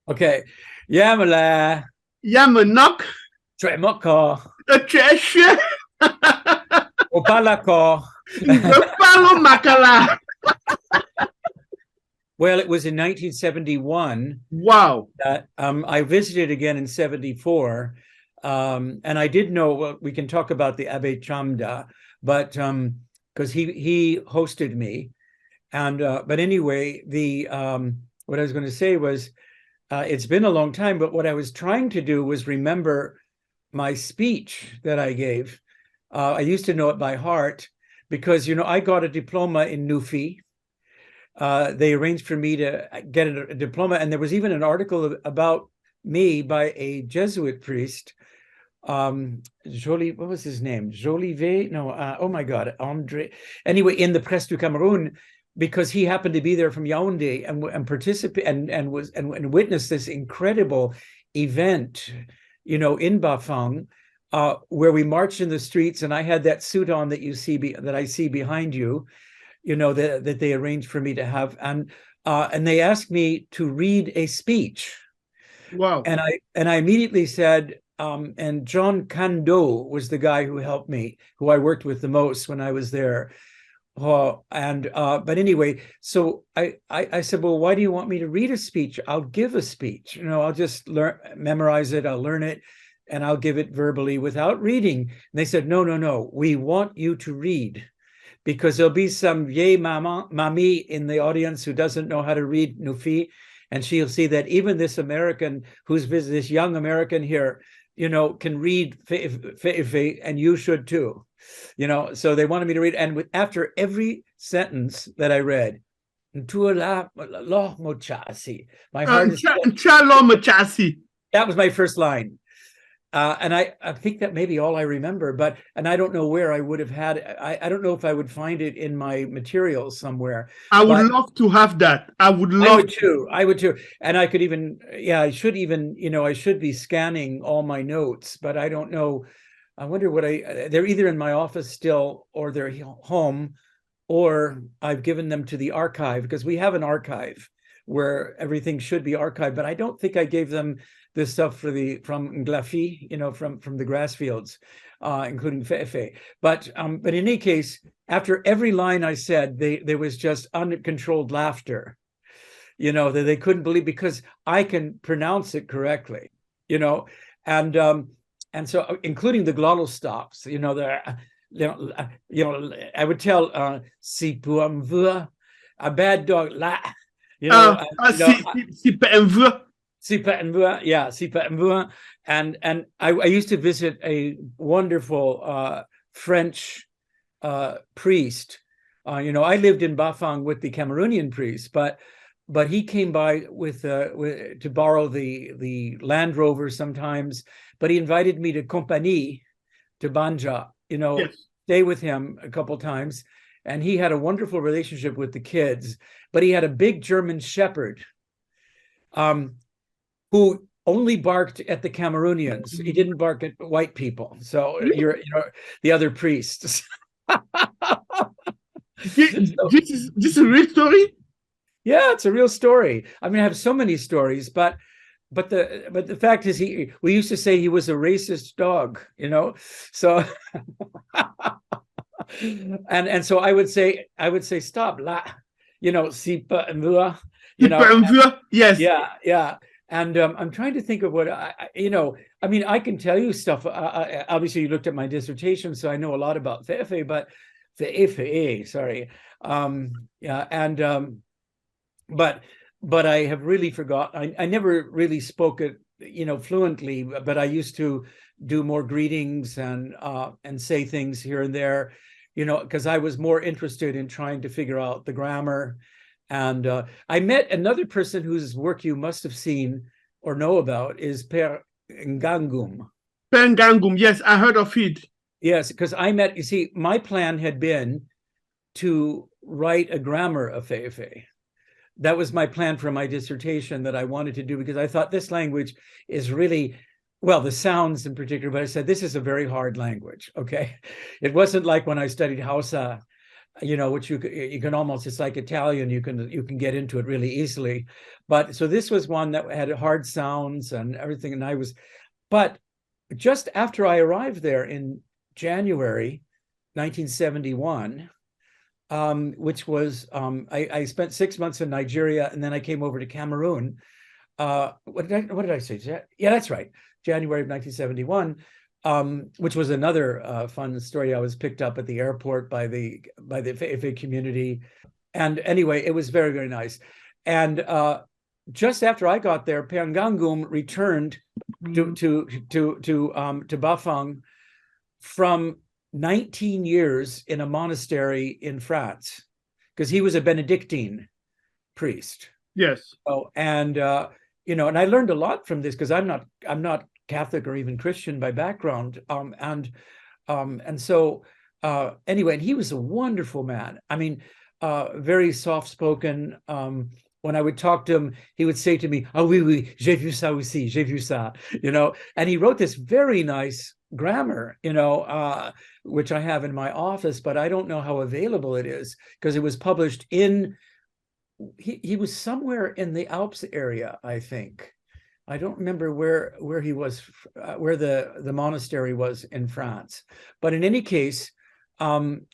OK，Yamala，要么 knock Tremoko，缺血，Opalako. 巴罗马卡拉。Well, it was in 1971 Wow. that I visited again in 74. And I did know, well, we can talk about the Abbé Chamda, but because he hosted me. And but anyway, the what I was going to say was it's been a long time, but what I was trying to do was remember my speech that I gave. I used to know it by heart because, I got a diploma in Nuffi. They arranged for me to get a diploma, and there was even an article about me by a Jesuit priest. Jolie, what was his name? Jolivet? No, oh my God, Andre. Anyway, in the Presse du Cameroun, because he happened to be there from Yaoundé and participate and witnessed this incredible event, in Bafang, where we marched in the streets, and I had that suit on that that I see behind you, that they arranged for me to have, and they asked me to read a speech. Wow. And I immediately said, and John Kando was the guy who helped me, who I worked with the most when I was there. But anyway, so I said, well, why do you want me to read a speech? I'll give a speech. I'll just memorize it. I'll learn it, and I'll give it verbally without reading. And they said, no, we want you to read, because there'll be some vieille mamie in the audience who doesn't know how to read Nuffi, and she'll see that even this American this young American here, can read fe'efe'e, and you should too. So they wanted me to read, and after every sentence that I read, my heart is that was my first line. And I think that may be all I remember, and I don't know where I would have had it. I don't know if I would find it in my materials somewhere. I would love to have that. I would too. And I could even, I should be scanning all my notes, but I don't know. I wonder they're either in my office still, or they're home, or I've given them to the archive, because we have an archive where everything should be archived, but I don't think I gave them this stuff from Nglafi, from the grass fields, including Fe'fe. But in any case, after every line I said, there was just uncontrolled laughter, that they couldn't believe, because I can pronounce it correctly, and so including the glottal stops, I would tell si pour a bad dog la, and I used to visit a wonderful French priest. I lived in Bafang with the Cameroonian priest, but he came by to borrow the Land Rover sometimes. But he invited me to Compagnie, to Banja, yes. Stay with him a couple times, and he had a wonderful relationship with the kids. But he had a big German Shepherd, who only barked at the Cameroonians. He didn't bark at white people. So you're the other priests. This is a real story? Yeah, it's a real story. I mean, I have so many stories, but the fact is, we used to say he was a racist dog, So and so I would say stop la, si peu mvua, yes. Yeah. And I'm trying to think of what I mean, I can tell you stuff. Obviously, you looked at my dissertation, so I know a lot about Fe'fe, but fe'efe'e, sorry. But I have really forgotten. I never really spoke it, fluently, but I used to do more greetings and say things here and there, because I was more interested in trying to figure out the grammar. And I met another person whose work you must have seen or know about, is Per Ngangum. Per Ngangum, yes, I heard of it. Yes, because you see, my plan had been to write a grammar of Fe'fe. That was my plan for my dissertation that I wanted to do, because I thought this language is really, well, the sounds in particular, but I said, this is a very hard language, okay? It wasn't like when I studied Hausa, which you can almost, it's like Italian, you can get into it really easily. But so this was one that had hard sounds and everything. And but just after I arrived there in January 1971, which was, I spent 6 months in Nigeria, and then I came over to Cameroon. What did I say? Yeah, that's right. January of 1971, which was another fun story. I was picked up at the airport by the Fe'fe community. And anyway, it was very, very nice. And just after I got there, Pangangum returned to Bafang from 19 years in a monastery in France, because he was a Benedictine priest. Yes. Oh, and and I learned a lot from this, because I'm not Catholic or even Christian by background. And so anyway, and he was a wonderful man. I mean, very soft-spoken. When I would talk to him, he would say to me, "Ah oui, oui, j'ai vu ça aussi, j'ai vu ça," and he wrote this very nice grammar, which I have in my office, but I don't know how available it is, because it was published he was somewhere in the Alps area, I think. I don't remember where he was, where the monastery was in France. But in any case, when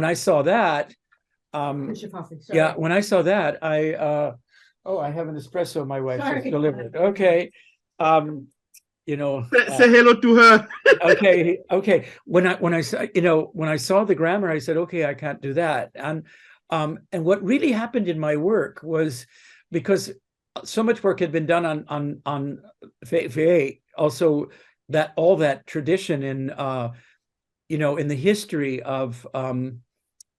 I saw that, when I saw that, I have an espresso my wife just delivered. Okay. Say hello to her. Okay. When I saw the grammar, I said, okay, I can't do that. And what really happened in my work was, because so much work had been done on fe'efe'e, also all that tradition in the history of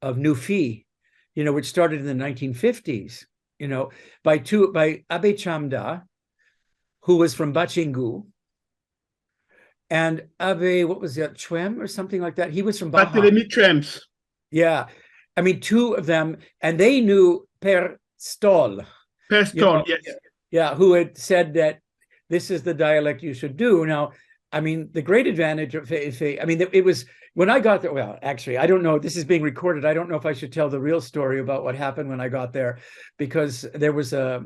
Nufì, which started in the 1950s, by Abbé Chamda, who was from Bachingu, and Abbé, what was that, Chwem or something like that? He was from Baha. Trems. Yeah. I mean, two of them, and they knew Per Stoll. Per Stoll, yes. Yeah, who had said that this is the dialect you should do. Now, I mean, the great advantage of Fe'fe, I mean, it was, when I got there, well, actually, I don't know, this is being recorded. I don't know if I should tell the real story about what happened when I got there, because there was a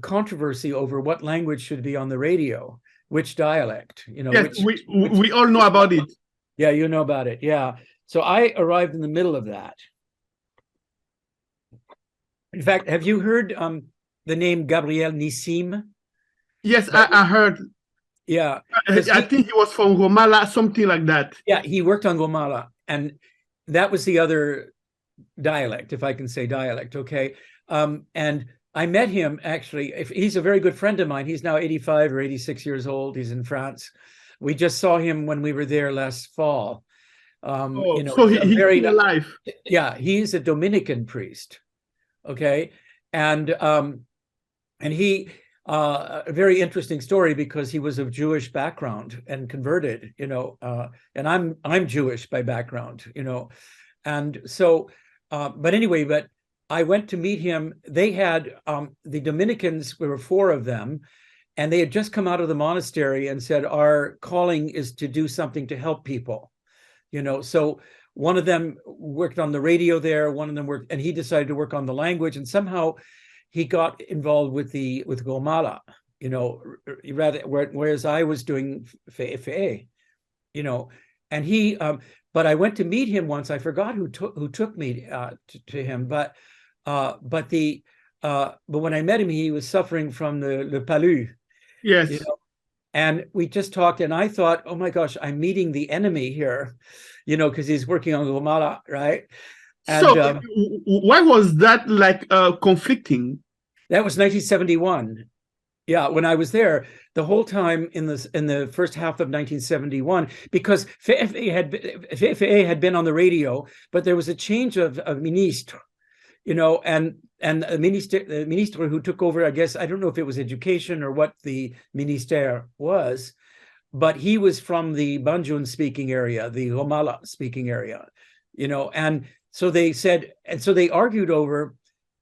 controversy over what language should be on the radio, which dialect, Yes, we all know about it. Yeah, you know about it, yeah. So I arrived in the middle of that. In fact, have you heard the name Gabriel Nissim? Yes, I heard. Yeah. I think he was from Gomala, something like that. Yeah, he worked on Gomala, and that was the other dialect, if I can say dialect, okay? And I met him, actually. He's a very good friend of mine. He's now 85 or 86 years old. He's in France. We just saw him when we were there last fall. So he's very alive. Yeah, he's a Dominican priest, okay, and he a very interesting story, because he was of Jewish background and converted, and I'm Jewish by background, and so but anyway, but I went to meet him. They had the Dominicans, there were 4 of them, and they had just come out of the monastery and said, our calling is to do something to help people. So one of them worked on the radio there, one of them worked, and he decided to work on the language, and somehow he got involved with Gomala, whereas I was doing fe'efe'e, and he, but I went to meet him once. I forgot who took me to him, but when I met him, he was suffering from le palu. Yes. And we just talked, and I thought, oh my gosh, I'm meeting the enemy here, because he's working on Gomala, right? And, so why was that like conflicting? That was 1971. Yeah, when I was there, the whole time in the first half of 1971, because Fe'fe had been on the radio, but there was a change of ministre, and the minister who took over, I guess, I don't know if it was education or what the ministère was, but he was from the Banjoun speaking area, the Gomala speaking area, and so they said, and so they argued over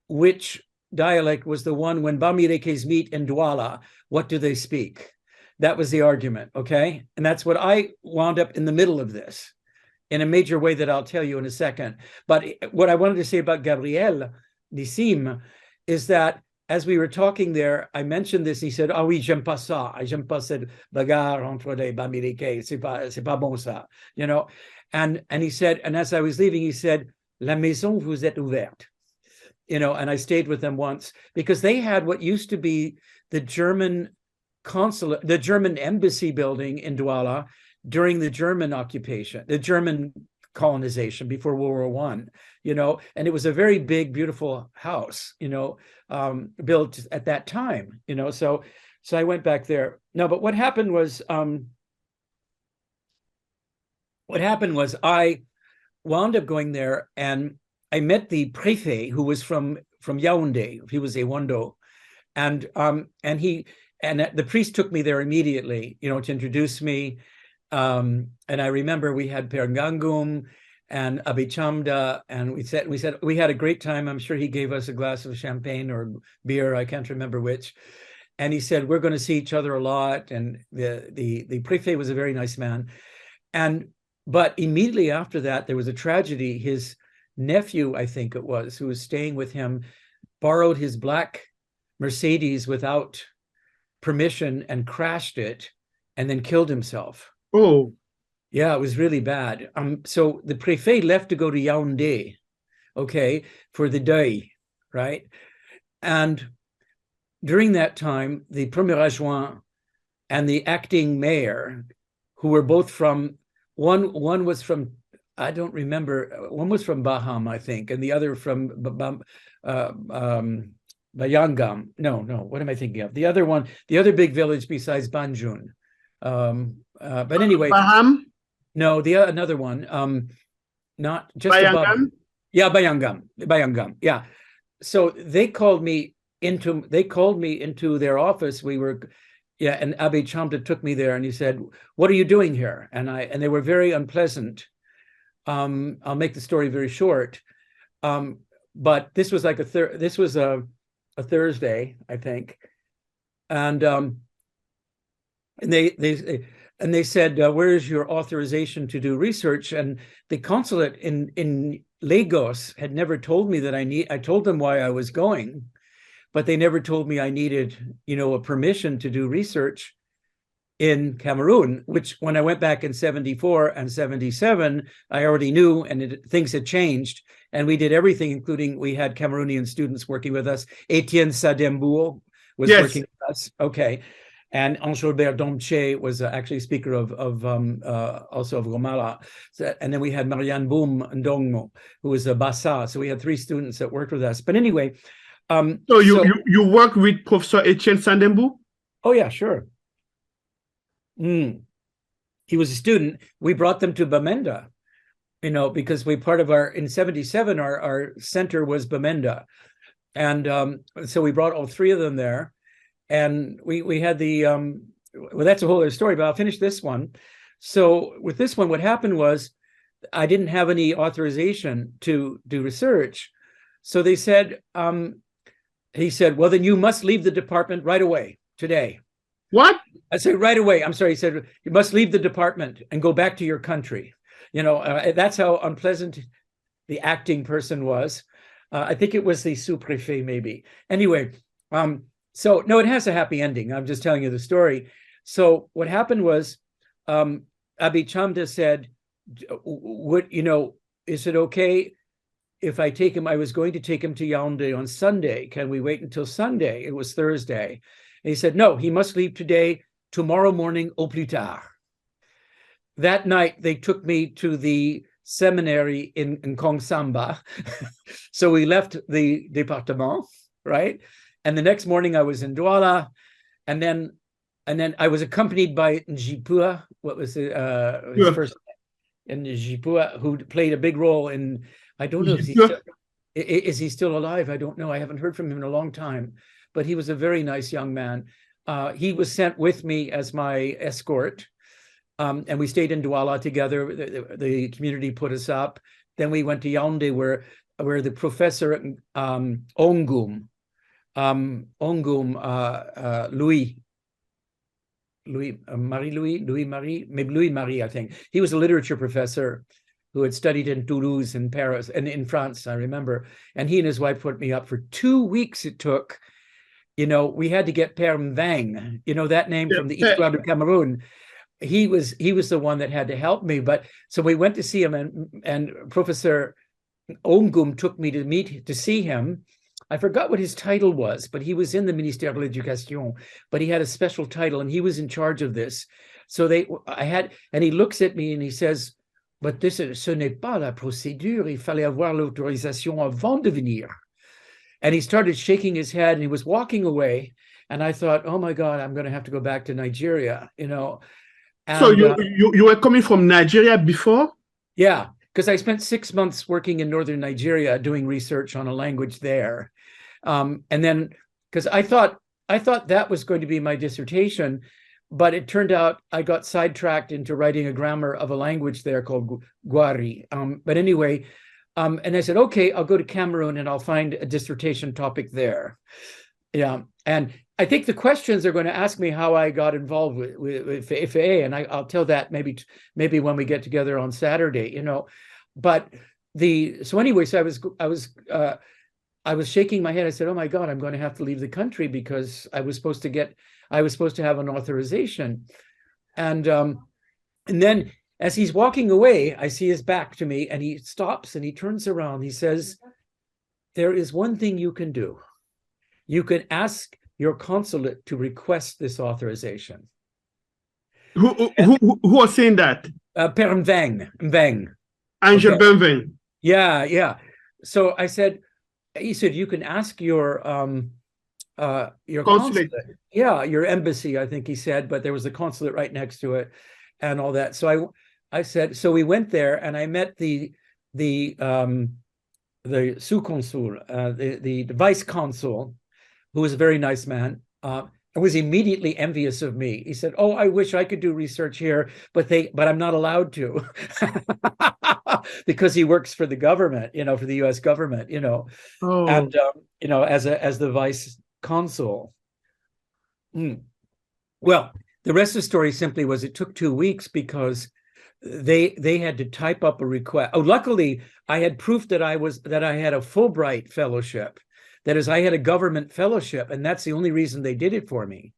which dialect was the one. When Bamilekes meet in Douala, what do they speak? That was the argument, okay? And that's what I wound up in the middle of this, in a major way that I'll tell you in a second. But what I wanted to say about Gabriel Nissim is that as we were talking there, I mentioned this. He said, "Ah oui, j'aime pas ça. J'aime pas cette bagarre entre les Bamileke. C'est pas bon ça." You know, and he said, and as I was leaving, he said, "La maison vous êtes ouverte." You know, and I stayed with them once because they had what used to be the German consulate, the German embassy building in Douala during the German occupation, the German colonization before World War I, you know, and it was a very big, beautiful house, you know, built at that time, you know, so I went back there. No, but what happened was I wound up going there and I met the Préfet who was from Yaoundé. He was a Wando, and the priest took me there immediately, you know, to introduce me. And I remember we had Perngangum and Abichamda, and we said we had a great time. I'm sure he gave us a glass of champagne or beer, I can't remember which. And he said, we're going to see each other a lot. And the Préfet was a very nice man. But immediately after that, there was a tragedy. His nephew, I think it was, who was staying with him, borrowed his black Mercedes without permission and crashed it and then killed himself. Oh, yeah, it was really bad. So the Préfet left to go to Yaoundé, okay, for the day, right? And during that time, the Premier Adjoint and the acting mayor, who were both from, one was from, I don't remember, one was from Baham, I think, and the other from Bayangam. No, what am I thinking of? The other big village besides Banjul. But anyway, Baham? No, another one. Not just Bayangam? above. Yeah, Bayangam. Yeah. So they called me into their office. And Abbe Chamda took me there and he said, "What are you doing here?" And they were very unpleasant. I'll make the story very short. But this was like a Thursday, I think. And they said, "Where is your authorization to do research?" And the consulate in Lagos had never told me that I told them why I was going, but they never told me I needed, you know, a permission to do research in Cameroon, which when I went back in 74 and 77, I already knew, and things had changed. And we did everything, including we had Cameroonian students working with us. Etienne Sadembourg was working with us. Okay. And Ange-Robert Domche was actually speaker of also of Gomala. So, and then we had Marianne Boum Ndongmo, who was a Bassa. So we had 3 students that worked with us. But anyway. So you work with Professor Etienne Sadembourg? Oh, yeah, sure. He was a student. We brought them to Bamenda, you know, because in 77, our center was Bamenda. And so we brought all 3 of them there. And we had well, that's a whole other story, but I'll finish this one. So with this one, what happened was I didn't have any authorization to do research. So they said, he said, "Well, then you must leave the department right away today." What? I said, "Right away." I'm sorry. He said, "You must leave the department and go back to your country." You know, that's how unpleasant the acting person was. I think it was the sous-préfet, maybe. Anyway, so no, it has a happy ending. I'm just telling you the story. So what happened was, Abbe Chamda said, is it okay if I take him? I was going to take him to Yaoundé on Sunday. Can we wait until Sunday? It was Thursday. And he said, "No, he must leave today, tomorrow morning au plus tard." That night, they took me to the seminary in Kongsamba. So we left the département, right? And the next morning I was in Douala, and then I was accompanied by Njipua, what was his first name? Njipua, who played a big role in, I don't know if is he still alive? I don't know. I haven't heard from him in a long time, but he was a very nice young man. He was sent with me as my escort. And we stayed in Douala together. The community put us up. Then we went to Yaoundé, where the professor Ongum Louis Marie, I think. He was a literature professor. who had studied in Toulouse and Paris and in France, I remember. And he and his wife put me up for 2 weeks. It took, we had to get Père Mvang, that name from the Histoire du Cameroun. He was the one that had to help me. But so we went to see him, and Professor Ongum took me to see him. I forgot what his title was, but he was in the Ministère de l'Éducation, but he had a special title and he was in charge of this. So and he looks at me and he says, but ce n'est pas la procédure, il fallait avoir l'autorisation avant de venir. And he started shaking his head and he was walking away. And I thought, oh my God, I'm going to have to go back to Nigeria, And, so you were coming from Nigeria before? Yeah, because I spent 6 months working in northern Nigeria doing research on a language there. And then, because I thought that was going to be my dissertation, but it turned out I got sidetracked into writing a grammar of a language there called Gwari. But anyway, and I said, okay, I'll go to Cameroon and I'll find a dissertation topic there. Yeah, and I think the questions are going to ask me how I got involved with fe'efe'e, and I'll tell that maybe when we get together on Saturday, But so I was shaking my head. I said, oh my God, I'm going to have to leave the country because I was supposed to have an authorization. And then as he's walking away, I see his back to me and he stops and he turns around. He says, there is one thing you can do. You can ask your consulate to request this authorization. Who was saying that? Père Mvang. Angel Benveng. Yeah. So he said, you can ask your consulate. Yeah, your embassy, I think he said, but there was a consulate right next to it and all that. So I said, so we went there and I met the sous-consul, the vice consul, who was a very nice man, and was immediately envious of me. He said, oh, I wish I could do research here, but I'm not allowed to. Because he works for the government, for the US government, Oh. And, as the vice consul. Well, the rest of the story simply was it took 2 weeks because they had to type up a request. Oh, luckily I had proof that I had a Fulbright fellowship. That is, I had a government fellowship, and that's the only reason they did it for me.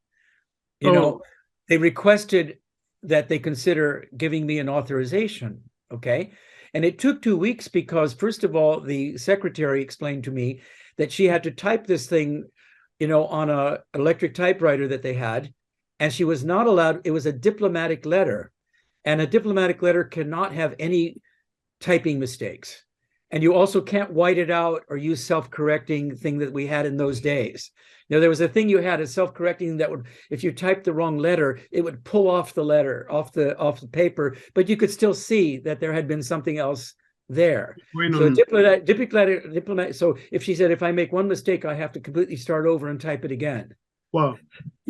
They requested that they consider giving me an authorization, okay? And it took 2 weeks because, first of all, the secretary explained to me that she had to type this thing, on an electric typewriter that they had, and she was not allowed, it was a diplomatic letter, and a diplomatic letter cannot have any typing mistakes. And you also can't white it out or use self-correcting thing that we had in those days. There was a thing you had, a self-correcting that would, if you typed the wrong letter, it would pull off the letter off the paper, but you could still see that there had been something else there. So diplomatic. So if she said, if I make one mistake, I have to completely start over and type it again. Wow.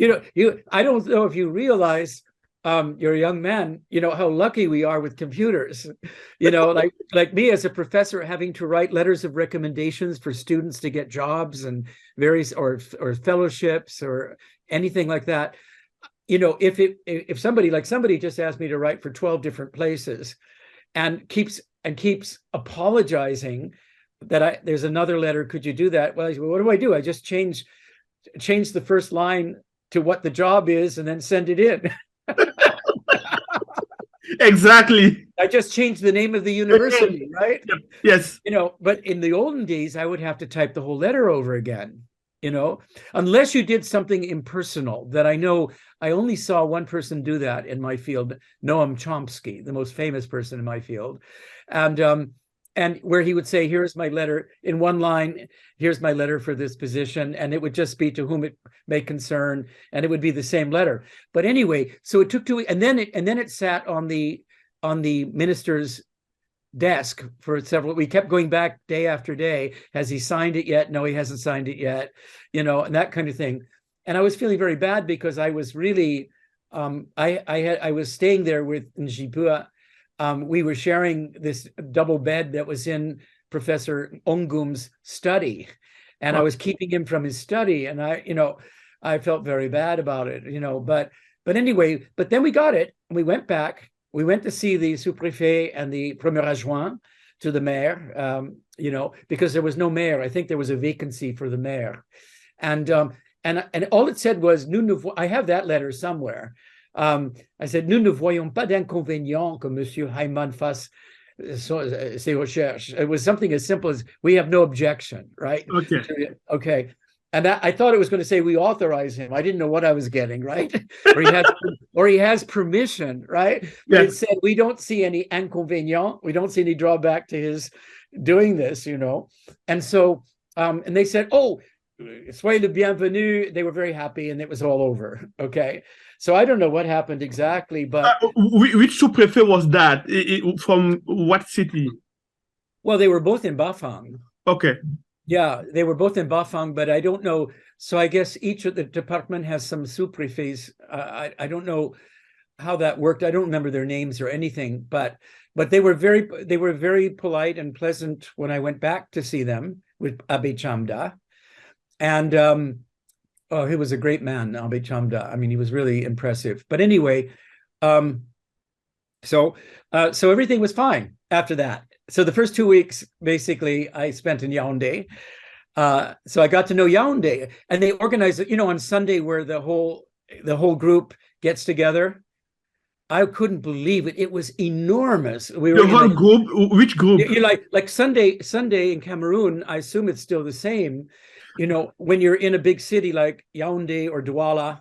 I don't know if you realize, you're a young man, how lucky we are with computers, like me as a professor having to write letters of recommendations for students to get jobs and various or fellowships or anything like that. If somebody just asked me to write for 12 different places and keeps apologizing that there's another letter, could you do that? Well, what do? I just change the first line to what the job is and then send it in. Exactly. I just changed the name of the university, right? Yes. But in the olden days, I would have to type the whole letter over again, unless you did something impersonal that I know. I only saw one person do that in my field, Noam Chomsky, the most famous person in my field. And where he would say, here's my letter in one line, here's my letter for this position. And it would just be to whom it may concern. And it would be the same letter. But anyway, so it took 2 weeks. And then it sat on the minister's desk for several. We kept going back day after day. Has he signed it yet? No, he hasn't signed it yet. And that kind of thing. And I was feeling very bad because I was really, I was staying there with Nzipua. We were sharing this double bed that was in Professor Ongum's study, and I was keeping him from his study, and I felt very bad about it, but anyway, but then we got it, and we went back, we went to see the sous-préfet and the premier adjoint to the mayor, you know, because there was no mayor. I think there was a vacancy for the mayor. And all it said was, I have that letter somewhere. I said, nous ne voyons pas d'inconvénient que Monsieur Hyman fasse ses recherches. It was something as simple as, we have no objection, right? Okay. Okay. And I thought it was going to say, we authorize him. I didn't know what I was getting, right? or he has permission, right? But it said, we don't see any inconvénient. We don't see any drawback to his doing this, you know? And so, and they said, oh, soyez le bienvenu. They were very happy, and it was all over. Okay. So I don't know what happened exactly, but which sous-préfet was that? From what city? Well, they were both in Bafang. Okay. Yeah, they were both in Bafang, but I don't know. So I guess each of the department has some sous-préfets. I don't know how that worked. I don't remember their names or anything, but they were very polite and pleasant when I went back to see them with Abbé Chamda. And oh, he was a great man, Abbé Chamda. I mean, he was really impressive. But anyway, so everything was fine after that. So the first 2 weeks, basically, I spent in Yaoundé. So I got to know Yaoundé, and they organized it, you know, on Sunday, where the whole group gets together. I couldn't believe it. It was enormous. We were the whole group. Which group? You like Sunday in Cameroon. I assume it's still the same. You know, when you're in a big city like Yaoundé or Douala,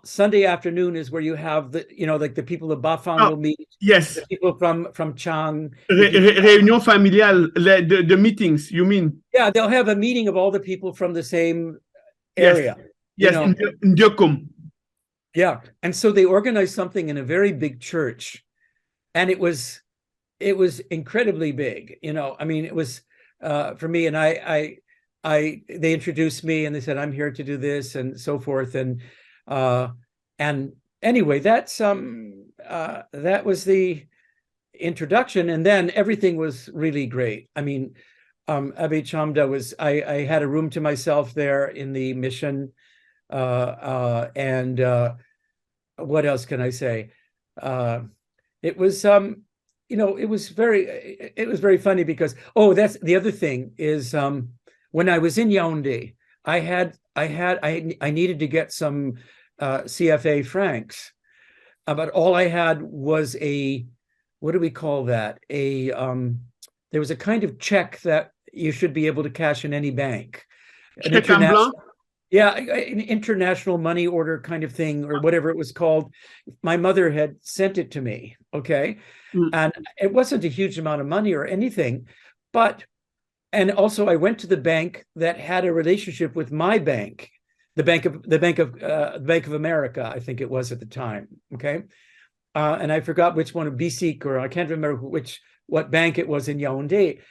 Sunday afternoon is where you have the, you know, like the people of Bafang will meet. Yes. The people from Chang. Réunion familiale, the meetings, you mean? Yeah, they'll have a meeting of all the people from the same area. Yes, in Diokom. Yeah, and so they organized something in a very big church, and it was incredibly big. You know, I mean, it was for me, and they introduced me, and they said, I'm here to do this and so forth, and anyway, that was the introduction, and then everything was really great. I mean, Abbé Chamda was, I had a room to myself there in the mission, and what else can I say? It was, you know, it was very funny because, oh, that's the other thing is, when I was in Yaoundé, I needed to get some CFA francs, but all I had was what do we call that? There was a kind of check that you should be able to cash in any bank. Yeah, an international money order kind of thing, or whatever it was called. My mother had sent it to me, okay? And it wasn't a huge amount of money or anything, and also I went to the bank that had a relationship with my bank, the Bank of America, I think it was at the time, okay? And I forgot which one, BC, or I can't remember what bank it was in Yaoundé.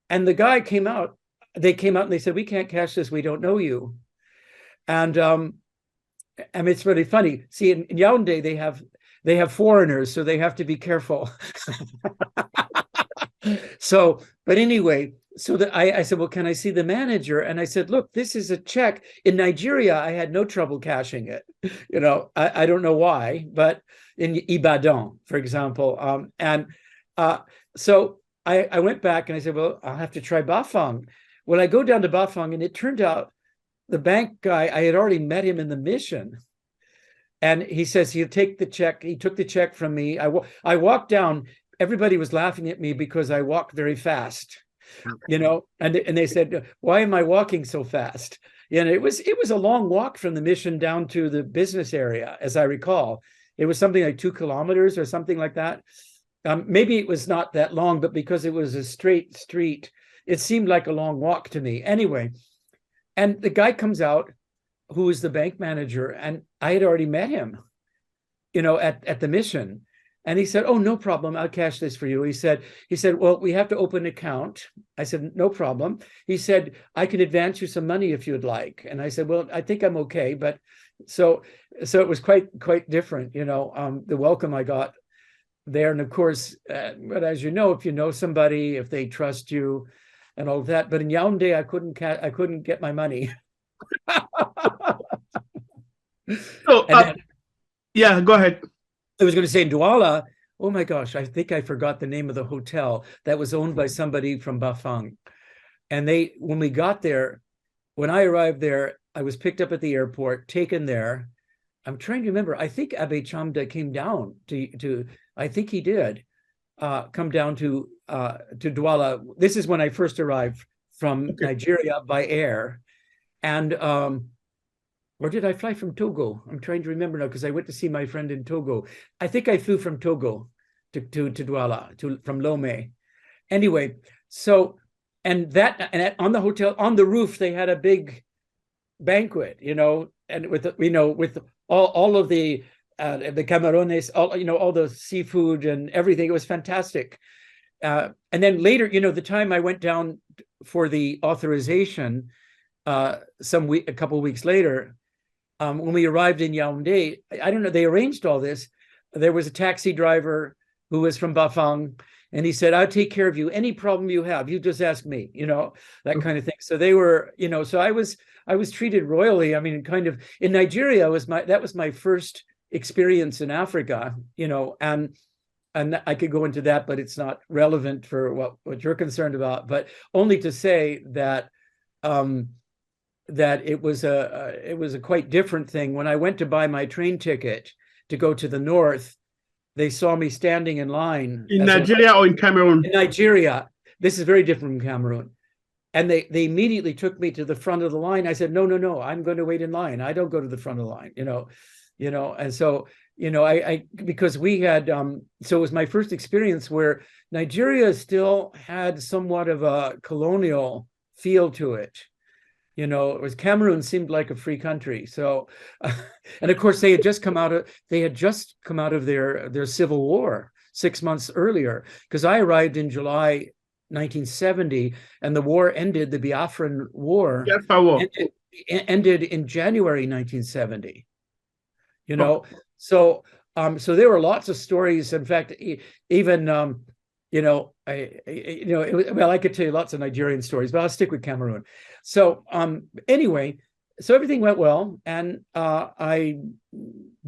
And the guy came out, they and they said, we can't cash this, we don't know you. And I mean, it's really funny. See, in Yaoundé, they have foreigners, so they have to be careful. So, but anyway, so that I said, well, can I see the manager? And I said, look, this is a check. In Nigeria, I had no trouble cashing it. You know, I don't know why, but in Ibadan, for example. So I went back and I said, well, I'll have to try Bafang. Well, I go down to Bafang, and it turned out the bank guy, I had already met him in the mission. And he says, he'll take the check. He took the check from me. I walked down. Everybody was laughing at me because I walked very fast, you know, and they said, why am I walking so fast? You know, it was a long walk from the mission down to the business area, as I recall. It was something like 2 kilometers or something like that. Maybe it was not that long, but because it was a straight street, it seemed like a long walk to me. Anyway, and the guy comes out, who is the bank manager, and I had already met him, you know, at the mission. And he said, oh, no problem, I'll cash this for you. He said, well, we have to open an account. I said, no problem. He said, I can advance you some money if you'd like. And I said, well, I think I'm okay. But so it was quite different, you know, the welcome I got there. And of course, but as you know, if you know somebody, if they trust you and all of that, but in Yaoundé, I couldn't get my money. So, yeah, go ahead. I was going to say in Douala, oh my gosh, I think I forgot the name of the hotel that was owned by somebody from Bafang. And when we got there, when I arrived there, I was picked up at the airport, taken there. I'm trying to remember. I think Abe Chamda came down to I think he did come down to Douala. This is when I first arrived from Nigeria by air. And or did I fly from Togo? I'm trying to remember now because I went to see my friend in Togo. I think I flew from Togo to Douala, from Lomé. Anyway, so and on the hotel, on the roof, they had a big banquet, and with all of the camarones, all the seafood and everything. It was fantastic. And then later, the time I went down for the authorization, a couple of weeks later, when we arrived in Yaoundé, I don't know, they arranged all this. There was a taxi driver who was from Bafang, and he said, I'll take care of you. Any problem you have, you just ask me, that kind of thing. So they were, so I was treated royally. I mean, kind of in Nigeria that was my first experience in Africa, and I could go into that, but it's not relevant for what you're concerned about, but only to say that that it was a quite different thing. When I went to buy my train ticket to go to the north, they saw me standing in line. In Nigeria or in Cameroon? In Nigeria. This is very different from Cameroon. And they immediately took me to the front of the line. I said, no, I'm going to wait in line. I don't go to the front of the line, And so, I because we had, so it was my first experience where Nigeria still had somewhat of a colonial feel to it. It was Cameroon seemed like a free country. So, and of course they had just come out of their civil war 6 months earlier, because I arrived in July 1970, and the war ended. The Biafran War ended in January 1970. So there were lots of stories. In fact, even I could tell you lots of Nigerian stories, but I'll stick with Cameroon. So anyway, so everything went well, and I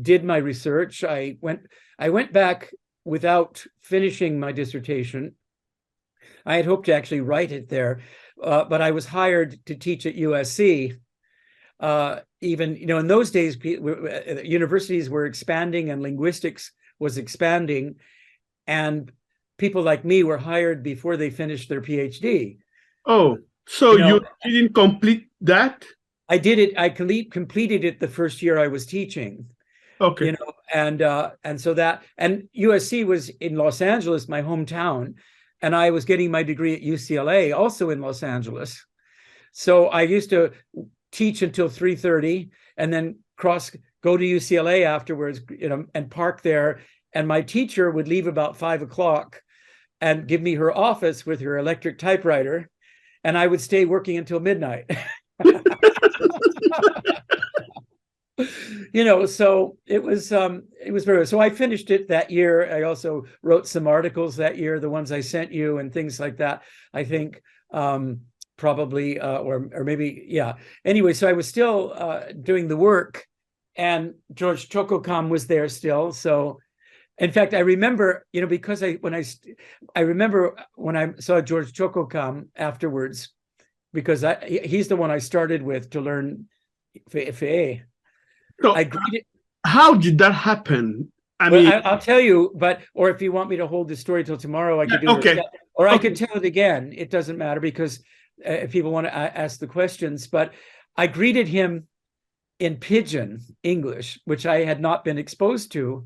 did my research. I went back without finishing my dissertation. I had hoped to actually write it there, but I was hired to teach at USC. Even, in those days, universities were expanding and linguistics was expanding, and people like me were hired before they finished their Ph.D. Oh, so you didn't complete that? I did it. I completed it the first year I was teaching. Okay. And so that, and USC was in Los Angeles, my hometown, and I was getting my degree at UCLA, also in Los Angeles. So I used to teach until 3:30, and then go to UCLA afterwards, and park there. And my teacher would leave about 5 o'clock and give me her office with her electric typewriter, and I would stay working until midnight. So it was very, so I finished it that year. I also wrote some articles that year, the ones I sent you and things like that, I think, probably, or maybe, yeah. Anyway, so I was still doing the work, and George Chokokam was there still. So in fact, I remember, because I remember when I saw George Chokokam afterwards, because he's the one I started with to learn fe'efe'e. So how did that happen? I'll tell you, or if you want me to hold the story till tomorrow, I could do it. Again. Or I could tell it again. It doesn't matter, because if people want to ask the questions. But I greeted him in Pidgin English, which I had not been exposed to,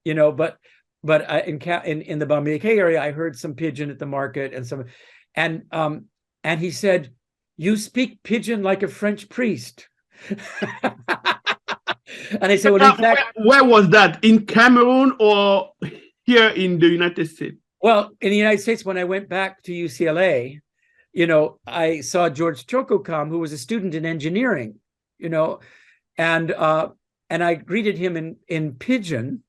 but in the Bamileke area, I heard some Pidgin at the market and he said, "You speak Pidgin like a French priest." And I said, well, in fact, where was that? In Cameroon or here in the United States? Well, in the United States, when I went back to UCLA, I saw George Chokokam, who was a student in engineering, and I greeted him in Pidgin,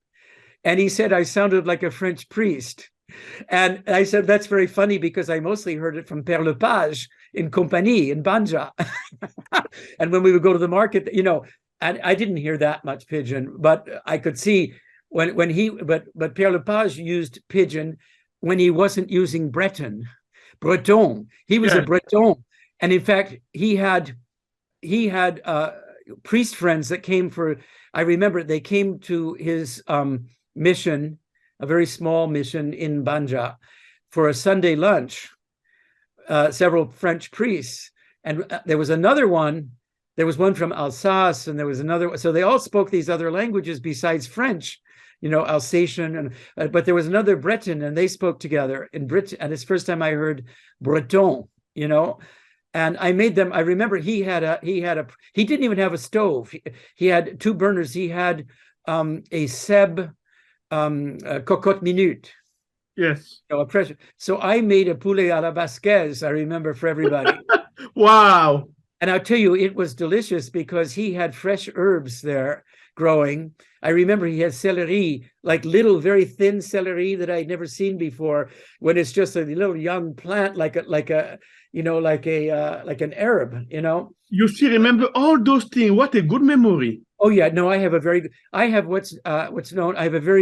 and he said I sounded like a French priest. And I said, that's very funny, because I mostly heard it from Père Lepage in Compagnie, in Banja. And when we would go to the market, and I didn't hear that much Pidgin, but I could see but Pierre Lepage used pidgin when he wasn't using Breton. He was a Breton, and in fact, he had priest friends that came for. I remember they came to his mission, a very small mission in Banja, for a Sunday lunch. Several French priests, and there was another one. There was one from Alsace, and there was another. So they all spoke these other languages besides French, Alsatian, but there was another Breton, and they spoke together in Britain. And it's the first time I heard Breton, and I made them. I remember he didn't even have a stove. He had 2 burners. He had a Seb cocotte minute. Yes. A pressure. So I made a poulet à la basquez, I remember, for everybody. Wow. And I'll tell you, it was delicious because he had fresh herbs there growing. I remember he had celery, like little, very thin celery that I'd never seen before, when it's just a little young plant, like an Arab, You still remember all those things. What a good memory. Oh yeah, no, I have a very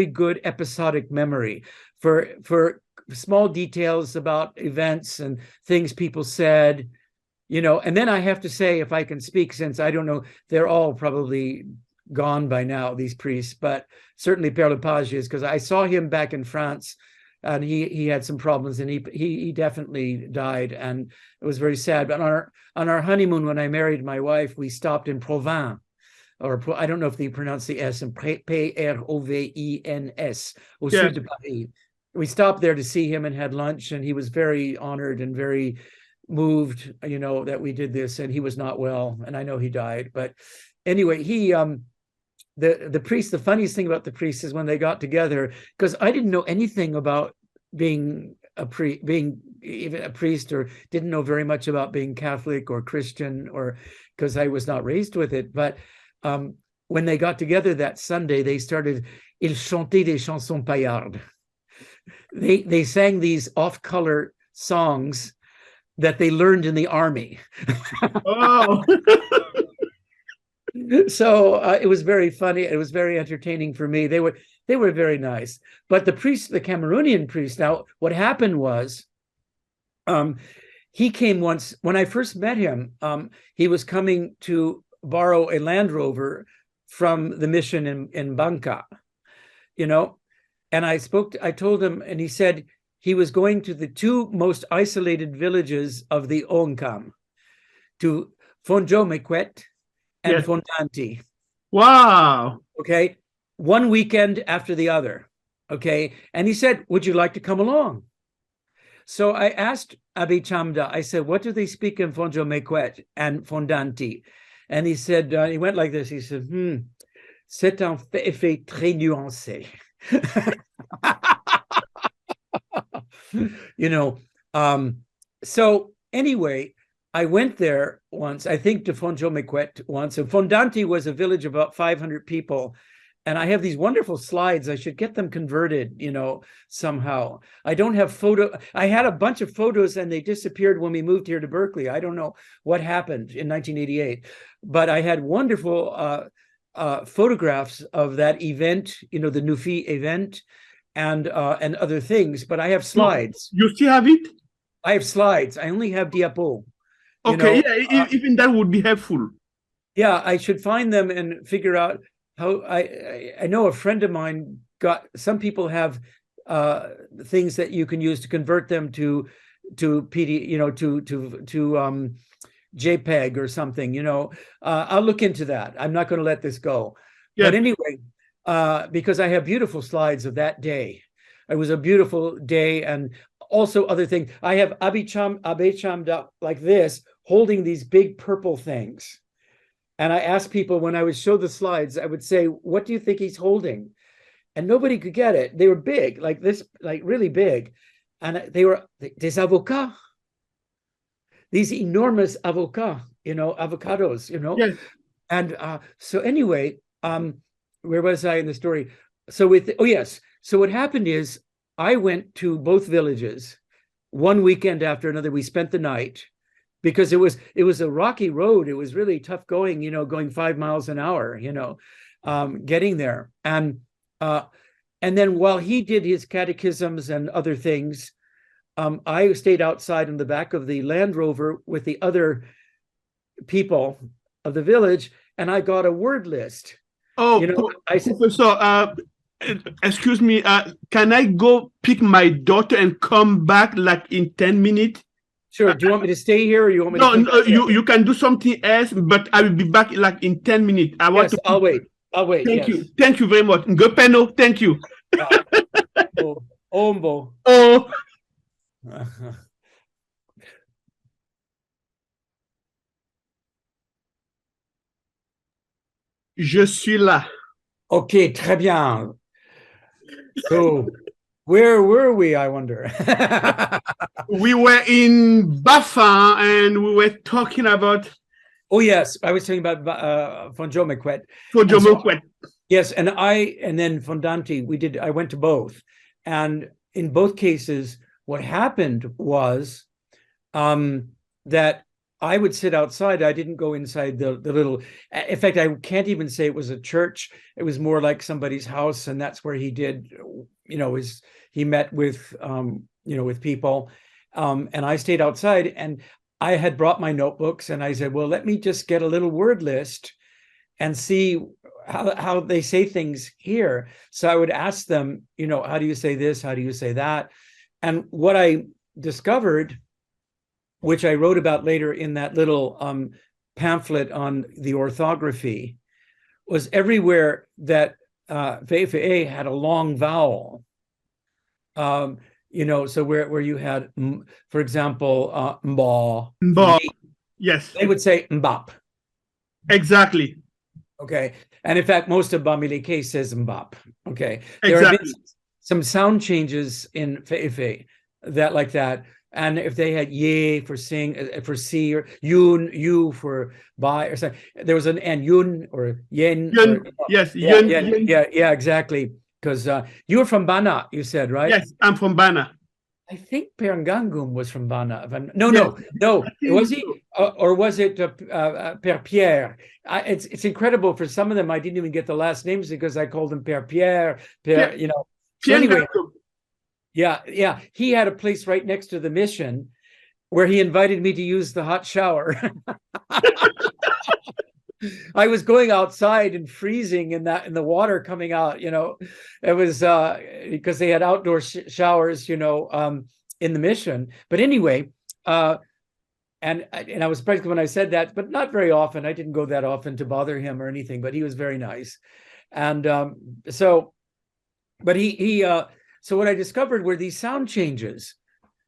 good episodic memory for small details about events and things people said, and then I have to say, if I can speak, since I don't know, they're all probably gone by now, these priests, but certainly Père Lepage is, because I saw him back in France, and he had some problems, and he definitely died, and it was very sad. But on our honeymoon, when I married my wife, we stopped in Provins, or I don't know if they pronounce the S, and Provins, au sud de Paris. We stopped there to see him and had lunch, and he was very honored and very moved, that we did this, and he was not well, and I know he died. But anyway, the priest, the funniest thing about the priest is when they got together, because I didn't know anything about being even a priest, or didn't know very much about being Catholic or Christian, or because I was not raised with it. But when they got together that Sunday, they started, ils chantaient des chansons paillardes. They sang these off-color songs that they learned in the army. Oh. So it was very funny. It was very entertaining for me. They were very nice. But the priest, the Cameroonian priest, now what happened was, he came once, when I first met him, he was coming to borrow a Land Rover from the mission in Banka, and I told him, and he said he was going to the 2 most isolated villages of the Onkam, to Fonjo-Mekwet and Fondanti. Wow. Okay. One weekend after the other. Okay. And he said, would you like to come along? So I asked Abbé Chamda, I said, what do they speak in Fonjo-Mekwet and Fondanti? And he said, he went like this. He said, c'est un fe'fe très nuancé. So anyway, I went there once, I think to Fonjo-Mekwet once, and Fondanti was a village of about 500 people. And I have these wonderful slides. I should get them converted, somehow. I don't have I had a bunch of photos and they disappeared when we moved here to Berkeley. I don't know what happened in 1988, but I had wonderful photographs of that event, the Ntûmbhì event, and other things, but I have slides. You still have it? I have slides. I only have diapo. Okay, even that would be helpful. Yeah, I should find them and figure out how. I know a friend of mine some people have things that you can use to convert them to PD, to JPEG or something. I'll look into that. I'm not going to let this go. Yeah. But anyway, because I have beautiful slides of that day. It was a beautiful day, and also other things. I have Abbé Chamda like this, holding these big purple things. And I asked people, when I would show the slides, I would say, what do you think he's holding? And nobody could get it. They were big, like this, like really big. And they were des avocats, these enormous avocados, Yes. And so anyway, where was I in the story? So so what happened is I went to both villages one weekend after another. We spent the night, because it was a rocky road. It was really tough going, going 5 miles an hour, getting there. And And then while he did his catechisms and other things, I stayed outside in the back of the Land Rover with the other people of the village, and I got a word list. Oh, I said, Professor, excuse me, can I go pick my daughter and come back like in 10 minutes? Sure. Do you want me to stay here, or you want me to? No, you can do something else, but I will be back like in 10 minutes. I want to. I'll wait. Thank you. Thank you very much. Ngopeno, thank you. Ombo. Oh. Je suis là. Okay, très bien. So, where were we, I wonder? We were in Bafin and we were talking about. Oh, yes. I was talking about Fonjomequet. Fonjomequet. Yes, and then Fondanti, I went to both. And in both cases, what happened was that I would sit outside. I didn't go inside the little, in fact, I can't even say it was a church. It was more like somebody's house. And that's where he did, he met with, with people. And I stayed outside, and I had brought my notebooks, and I said, well, let me just get a little word list and see how they say things here. So I would ask them, how do you say this? How do you say that? And what I discovered, which I wrote about later in that little pamphlet on the orthography, was everywhere that fe'efe'e had a long vowel. So where you had, for example, mba, yes, they would say mbap. Exactly. Okay, and in fact, most of Bamileke says mbap. Okay, exactly. There have been some sound changes in fe'efe'e like that. And if they had ye for sing, for see, or yun, you for buy, or something, there was an and yun or yen. Yun, yes, yun. Yeah, exactly. Because you were from Bana, you said, right? Yes, I'm from Bana. I think Perangangum was from Bana. No. Was he, or was it Père Pierre? It's incredible. For some of them, I didn't even get the last names because I called him Père Pierre. So anyway. Yeah. He had a place right next to the mission where he invited me to use the hot shower. I was going outside and freezing in the water coming out. It was because they had outdoor showers, in the mission. But anyway, and I was surprised when I said that, but not very often. I didn't go that often to bother him or anything. But he was very nice, and so what I discovered were these sound changes,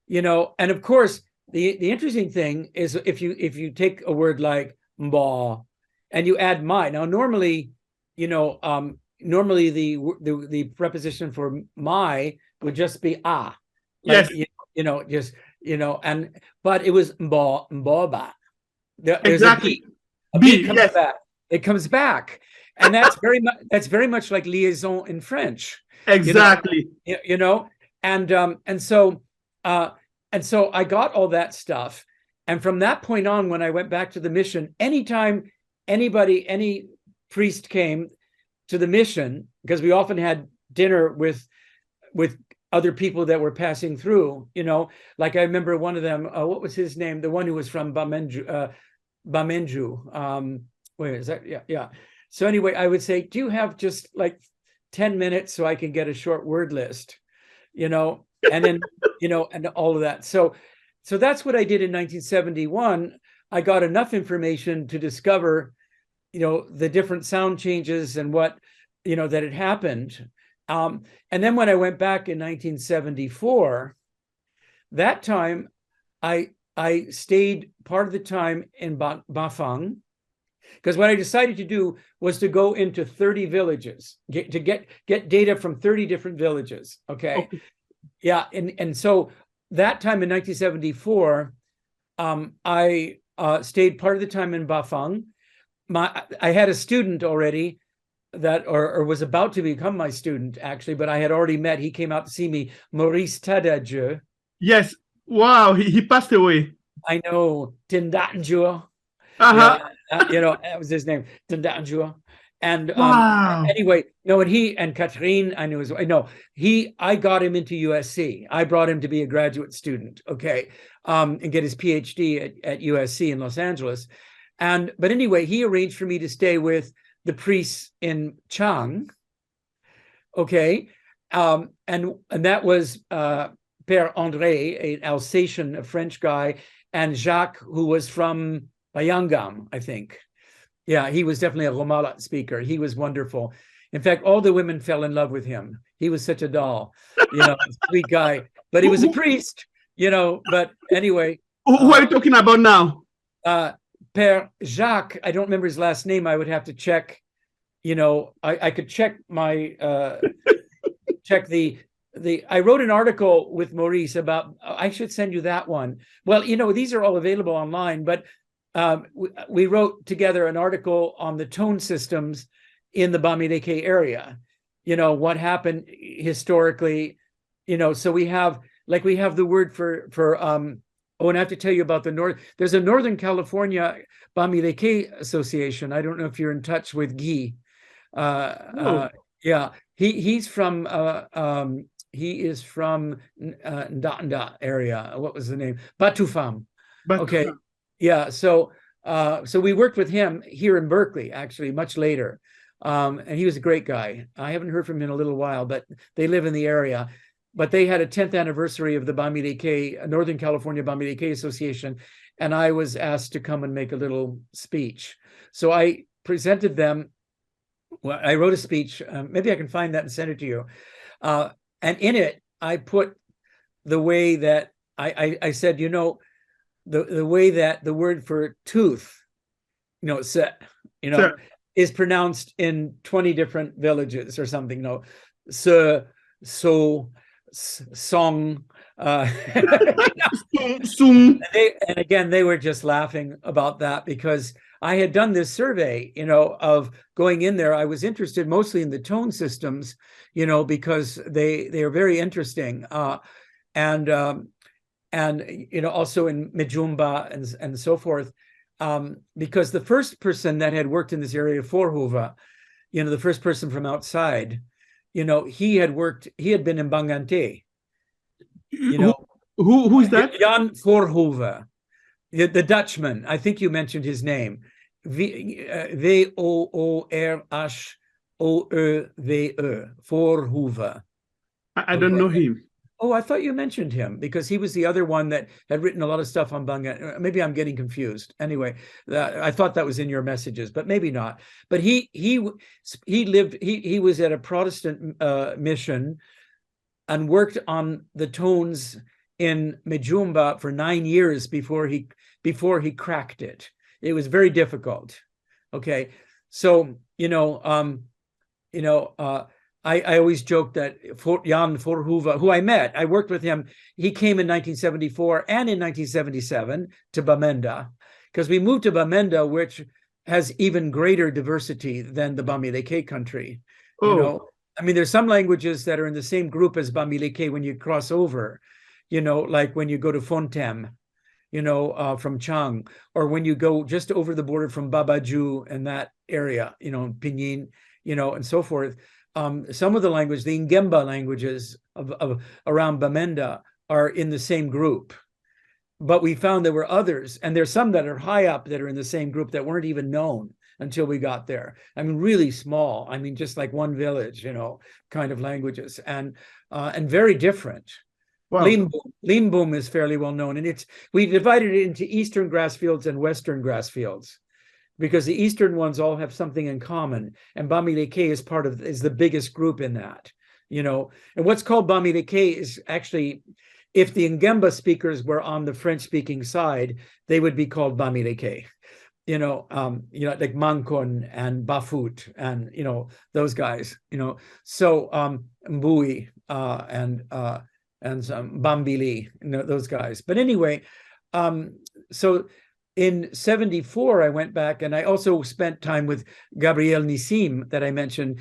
and of course the interesting thing is if you take a word like mba and you add my. Now normally, normally the preposition for my would just be like, yes, but it was mba. There's exactly. a B comes yes. back. It comes back, and that's very much like liaison in French. Exactly. And so I got all that stuff. And from that point on, when I went back to the mission, anytime any priest came to the mission, because we often had dinner with other people that were passing through, like I remember one of them, what was his name? The one who was from Bamenju. Wait, is that? Yeah. So anyway, I would say, do you have just like 10 minutes so I can get a short word list, and then, and all of that. So that's what I did in 1971. I got enough information to discover, the different sound changes and what, that had happened. And then when I went back in 1974, that time I stayed part of the time in Bafang, because what I decided to do was to go into 30 villages, to get data from 30 different villages. Okay. Yeah. And so that time in 1974, I stayed part of the time in Bafang. I had a student already that, or was about to become my student actually, but I had already met. He came out to see me, Maurice Tadadjeu. Yes. Wow. He passed away. I know. Tindatnjua. That was his name, Tindatnjua. And Wow. anyway, no, and he and Catherine, I knew as well. No, I got him into USC. I brought him to be a graduate student, okay, and get his PhD at USC in Los Angeles. But anyway, he arranged for me to stay with the priests in Chang, okay, and that was Père André, an Alsatian, a French guy, and Jacques, who was from Bayangam, I think. Yeah, he was definitely a Romala speaker. He was wonderful. In fact, all the women fell in love with him. He was such a doll, sweet guy. But he was a priest, But anyway. Who are you talking about now? Père Jacques, I don't remember his last name. I would have to check, I could check my, check I wrote an article with Maurice about, I should send you that one. Well, these are all available online, but we wrote together an article on the tone systems in the Bamileke area, what happened historically, so we have the word for and I have to tell you about there's a Northern California Bamileke Association. I don't know if you're in touch with Guy. Yeah, he's from he is from Nzạ area. What was the name? Bantou. Okay. Yeah, so we worked with him here in Berkeley, actually, much later. And he was a great guy. I haven't heard from him in a little while, but they live in the area. But they had a 10th anniversary of the Bamileke, Northern California Bamileke Association, and I was asked to come and make a little speech. So I presented them. Well, I wrote a speech. Maybe I can find that and send it to you. And in it, I put the way that I said, the way that the word for tooth, set, sure, is pronounced in 20 different villages or something. So, song. And again, they were just laughing about that because I had done this survey, of going in there. I was interested mostly in the tone systems, because they are very interesting. And also in Mijumba and so forth, because the first person that had worked in this area, Forhova, the first person from outside, he had been in Bangante. Who's that? Jan Forhova, the Dutchman. I think you mentioned his name. Vorhove, Forhova. I don't know him. Oh, I thought you mentioned him because he was the other one that had written a lot of stuff on Bangla. Maybe I'm getting confused. Anyway, I thought that was in your messages, but maybe not. But he was at a Protestant mission and worked on the tones in Mijumba for 9 years before he cracked it. It was very difficult. Okay, so I always joke that Jan Forhova, who I worked with him, he came in 1974 and in 1977 to Bamenda, because we moved to Bamenda, which has even greater diversity than the Bamileke country. There's some languages that are in the same group as Bamileke when you cross over, like when you go to Fontem, from Chang, or when you go just over the border from Babaju and that area, Pinyin, and so forth. Some of the languages, the Ngemba languages of around Bamenda, are in the same group. But we found there were others, and there's some that are high up that are in the same group that weren't even known until we got there. Really small. Just like one village, kind of languages, and very different. Wow. Limbum is fairly well known, and we divided it into Eastern grass fields and Western grass fields, because the Eastern ones all have something in common, and Bamileke is the biggest group in that, And what's called Bamileke is actually, if the Ngemba speakers were on the French-speaking side, they would be called Bamileke, like Mankon and Bafut and those guys, So Mbui and some Bambili, those guys. But anyway, so in 74, I went back, and I also spent time with Gabriel Nissim that I mentioned,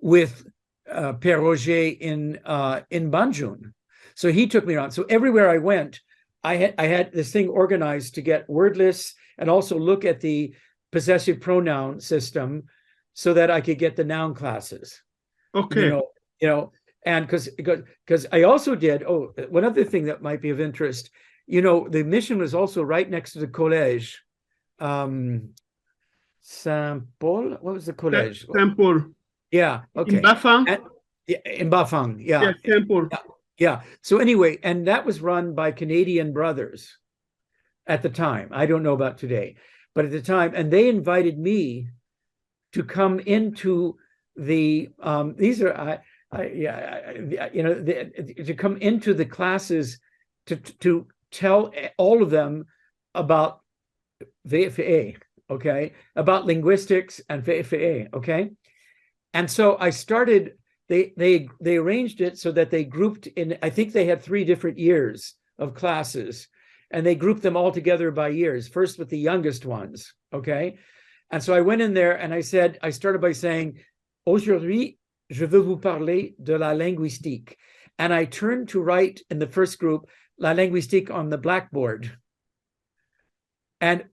with Père Roger in Banjul. So he took me around. So everywhere I went, I had this thing organized to get word lists and also look at the possessive pronoun system, so that I could get the noun classes. Okay. And because I also did, one other thing that might be of interest, the mission was also right next to the collège. Saint-Paul, what was the collège? Saint-Paul. Yeah, okay. In Bafang? In Bafang, yeah. Yes, Saint-Paul. Yeah. So anyway, and that was run by Canadian brothers at the time. I don't know about today, but at the time, and they invited me to come into the to come into the classes to tell all of them about fe'efe'e, okay, about linguistics and fe'efe'e, okay. And so I started. They arranged it so that they grouped in. I think they had 3 different years of classes, and they grouped them all together by years. First with the youngest ones, okay. And so I went in there and I started by saying, "Aujourd'hui, je veux vous parler de la linguistique." And I turned to write in the first group, la linguistique, on the blackboard. And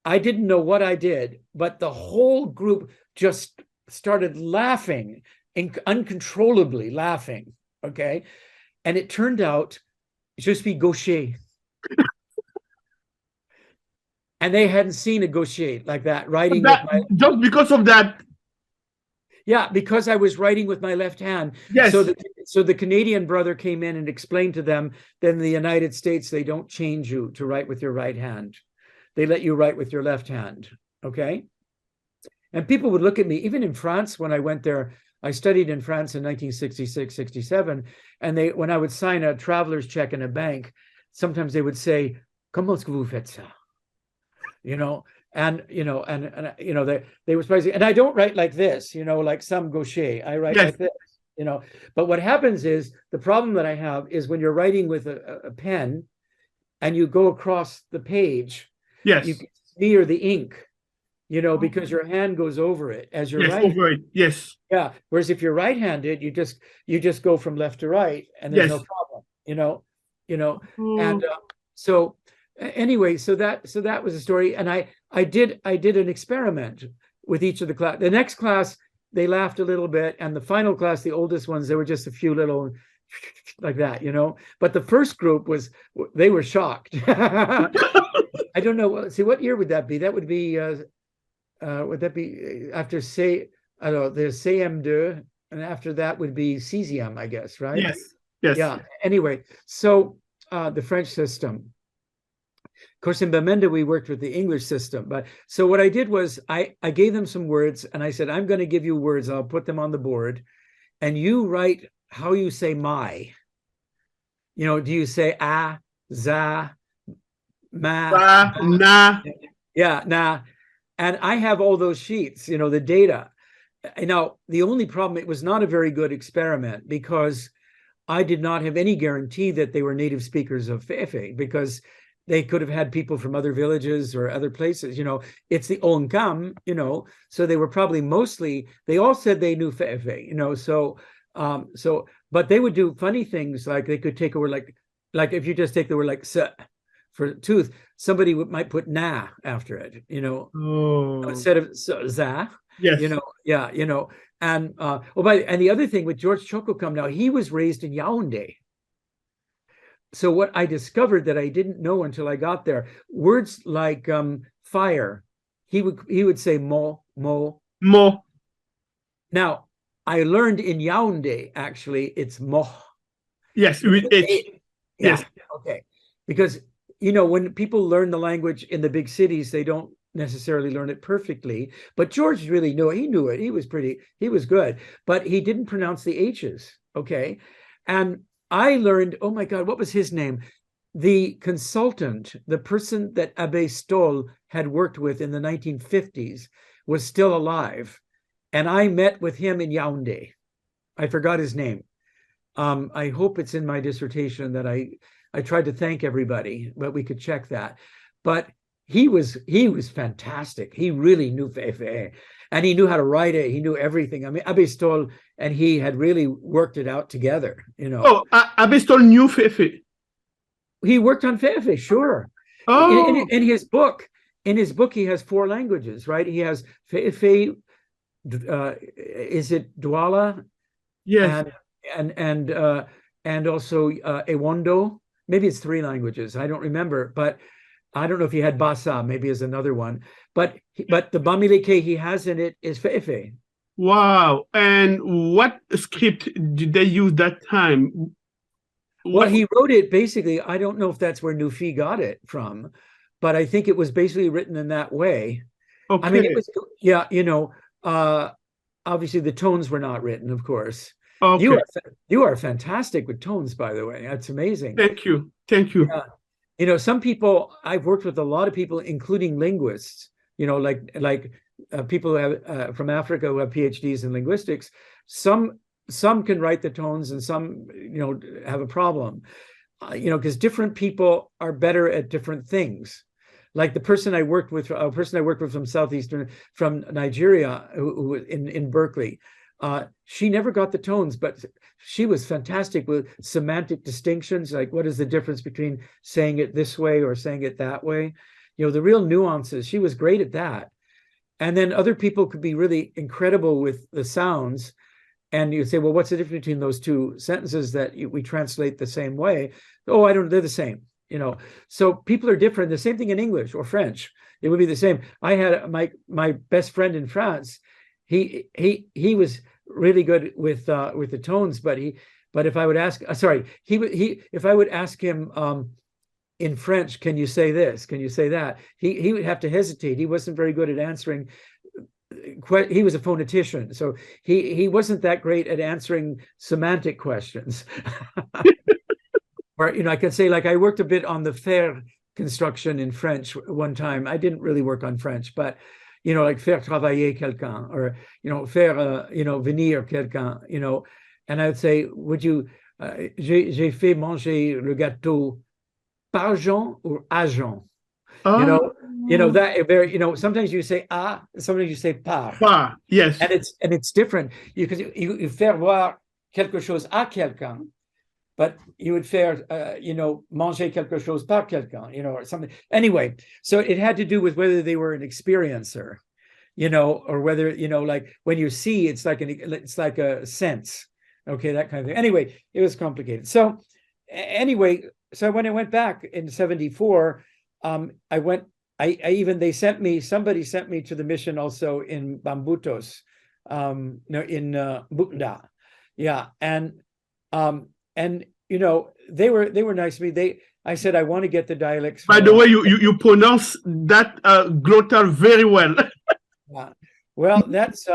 I didn't know what I did, but the whole group just started laughing, uncontrollably laughing, okay? And it turned out, je suis gaucher. And they hadn't seen a gaucher like that, writing with my... Just because of that? Yeah, because I was writing with my left hand. Yes. So the Canadian brother came in and explained to them that in the United States, they don't change you to write with your right hand. They let you write with your left hand, okay? And people would look at me, even in France, when I went there, I studied in France in 1966, 67, and when I would sign a traveler's check in a bank, sometimes they would say, "Comment est-ce que vous faites ça?" They were surprised. And I don't write like this, like some gaucher. I write like this, But what happens is, the problem that I have is when you're writing with a pen and you go across the page, yes, you can smear the ink, because your hand goes over it as you're writing. Over it. Yes. Yeah. Whereas if you're right-handed, you just go from left to right, and there's no problem, And so anyway, so that was the story. And I did an experiment with each of the class. The next class, they laughed a little bit, and the final class, the oldest ones, there were just a few little like that, But the first group they were shocked. I don't know. See, what year would that be? That would be after there's CM2, and after that would be CZM, I guess, right? Yes. Yes. Yeah. Anyway, so the French system. Of course, in Bamenda, we worked with the English system. But so what I did was I gave them some words, and I said, "I'm going to give you words. I'll put them on the board, and you write how you say my. Do you say a, za, ma, na? Yeah, na." And I have all those sheets, the data. Now, the only problem, it was not a very good experiment, because I did not have any guarantee that they were native speakers of Fe'fe, because they could have had people from other villages or other places. It's the Onkam, so they were probably they all said they knew Fe'fe, but they would do funny things, like they could take a word like if you just take the word like "se" for tooth, somebody might put "na" after it, instead of "za." Yes. And and the other thing with George Chokokam, now he was raised in Yaoundé. So what I discovered that I didn't know until I got there, words like fire, he would say mo. Now, I learned in Yaoundé, actually, it's mo. Yes, with H. Yes. Okay. Because, when people learn the language in the big cities, they don't necessarily learn it perfectly. But George really knew it. He knew it. He was good. But he didn't pronounce the H's. Okay. And I learned, oh my God, what was his name? The consultant, the person that Abbé Stoll had worked with in the 1950s, was still alive. And I met with him in Yaoundé. I forgot his name. I hope it's in my dissertation that I tried to thank everybody, but we could check that. But he was fantastic. He really knew Fe'fe, and he knew how to write it. He knew everything. I mean, Abbé Stoll and he had really worked it out together, Oh, Abbé Stoll knew Fe'fe. He worked on Fe'fe, sure. Oh. In his book, he has 4 languages, right? He has Fe'fe, is it Douala? Yes. And also Ewondo. Maybe it's 3 languages. I don't remember, but I don't know if he had Bassa. Maybe is another one. But the Bamileke he has in it is Fe'fe. Wow. And what script did they use that time? Well, he wrote it basically. I don't know if that's where Nuffi got it from, but I think it was basically written in that way. I mean, Okay. it was, yeah, obviously the tones were not written, of course. Okay. You are fantastic with tones, by the way. That's amazing. Thank you. Thank you. Yeah. Some people, I've worked with a lot of people, including linguists, like people who have from Africa who have PhDs in linguistics. Some can write the tones and some, have a problem, because different people are better at different things. Like the person I worked with, from from Nigeria, who in Berkeley, she never got the tones, but she was fantastic with semantic distinctions, like what is the difference between saying it this way or saying it that way, the real nuances. She was great at that. And then other people could be really incredible with the sounds. And you say, well, what's the difference between those 2 sentences that we translate the same way? Oh, I don't, they're the same. So people are different. The same thing in English or French, it would be the same. I had my best friend in France. He was really good with the tones, but if I would ask, if I would ask him in French, can you say this? Can you say that? He would have to hesitate. He wasn't very good at answering. He was a phonetician, so he wasn't that great at answering semantic questions. Or, I could say, like, I worked a bit on the faire construction in French one time. I didn't really work on French, but, like faire travailler quelqu'un, or, faire, venir quelqu'un, and I would say, would you, j'ai fait manger le gâteau par Jean or à Jean? Oh. That very, sometimes you say ah, sometimes you say par. Yes. And it's different because you faire voir quelque chose à quelqu'un, but you would faire, manger quelque chose par quelqu'un, or something. Anyway, so it had to do with whether they were an experiencer, or whether, like when you see, it's like a sense, okay, that kind of thing. Anyway, it was complicated. So anyway, so when I went back in 74, somebody sent me to the mission also in Bambutos, in Bukda. Yeah. And they were nice to me. I said, I want to get the dialects. By the way, you pronounce that glottal very well. Yeah. Well, that's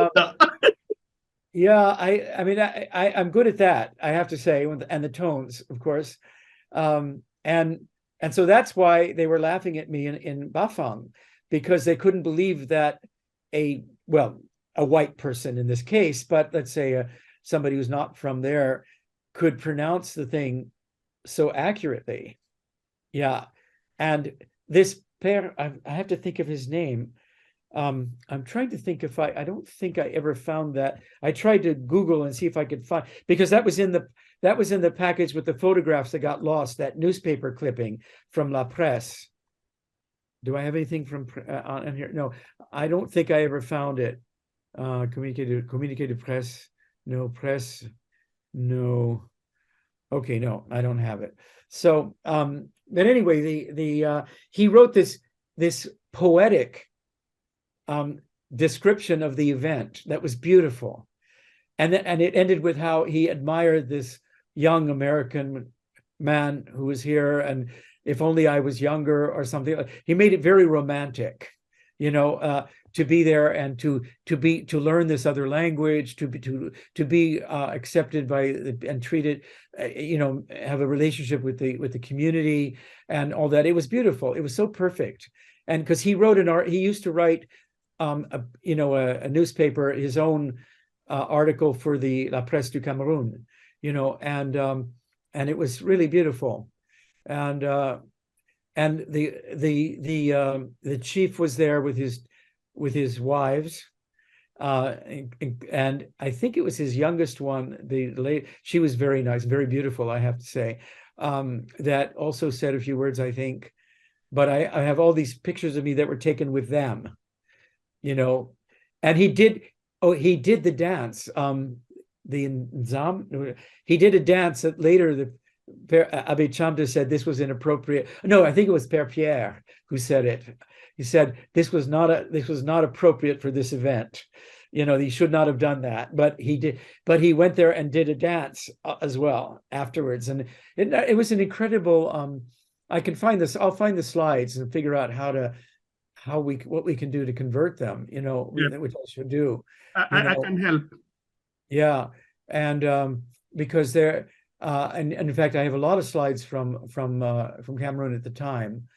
yeah. I mean, I'm good at that, I have to say, and the tones, of course. And so that's why they were laughing at me in Bafang, because they couldn't believe that a white person in this case, but let's say somebody who's not from there, could pronounce the thing so accurately. Yeah. And this pair, I have to think of his name. I'm trying to think if I don't think I ever found that. I tried to Google and see if I could find, because that was in the package with the photographs that got lost, that newspaper clipping from La Presse. Do I have anything from on here? No, I don't think I ever found it. Communiqué de presse. No, presse. No. Okay, no, I don't have it. So, but anyway, he wrote this poetic description of the event that was beautiful, and it ended with how he admired this young American man who was here, and if only I was younger or something. He made it very romantic, to be there and to learn this other language, to be accepted by and treated, have a relationship with the community and all that. It was beautiful. It was so perfect. And because he used to write a newspaper, his own article for the La Presse du Cameroun, and it was really beautiful. And the chief was there with his wives, and I think it was his youngest one. She was very nice, very beautiful, I have to say. That also said a few words, I think. But I have all these pictures of me that were taken with them, and he did. Oh, he did the dance. The Nzam, he did a dance that later the Abbe Chamda said this was inappropriate. No, I think it was Père Pierre who said it. He said this was not appropriate for this event. You know, he should not have done that, but he did. But he went there and did a dance as well afterwards, and it was an incredible. I can find this. I'll find the slides and figure out what we can do to convert them. You know, Yeah. which I should do. I can help. Yeah, and because there, and in fact, I have a lot of slides from Cameroon at the time.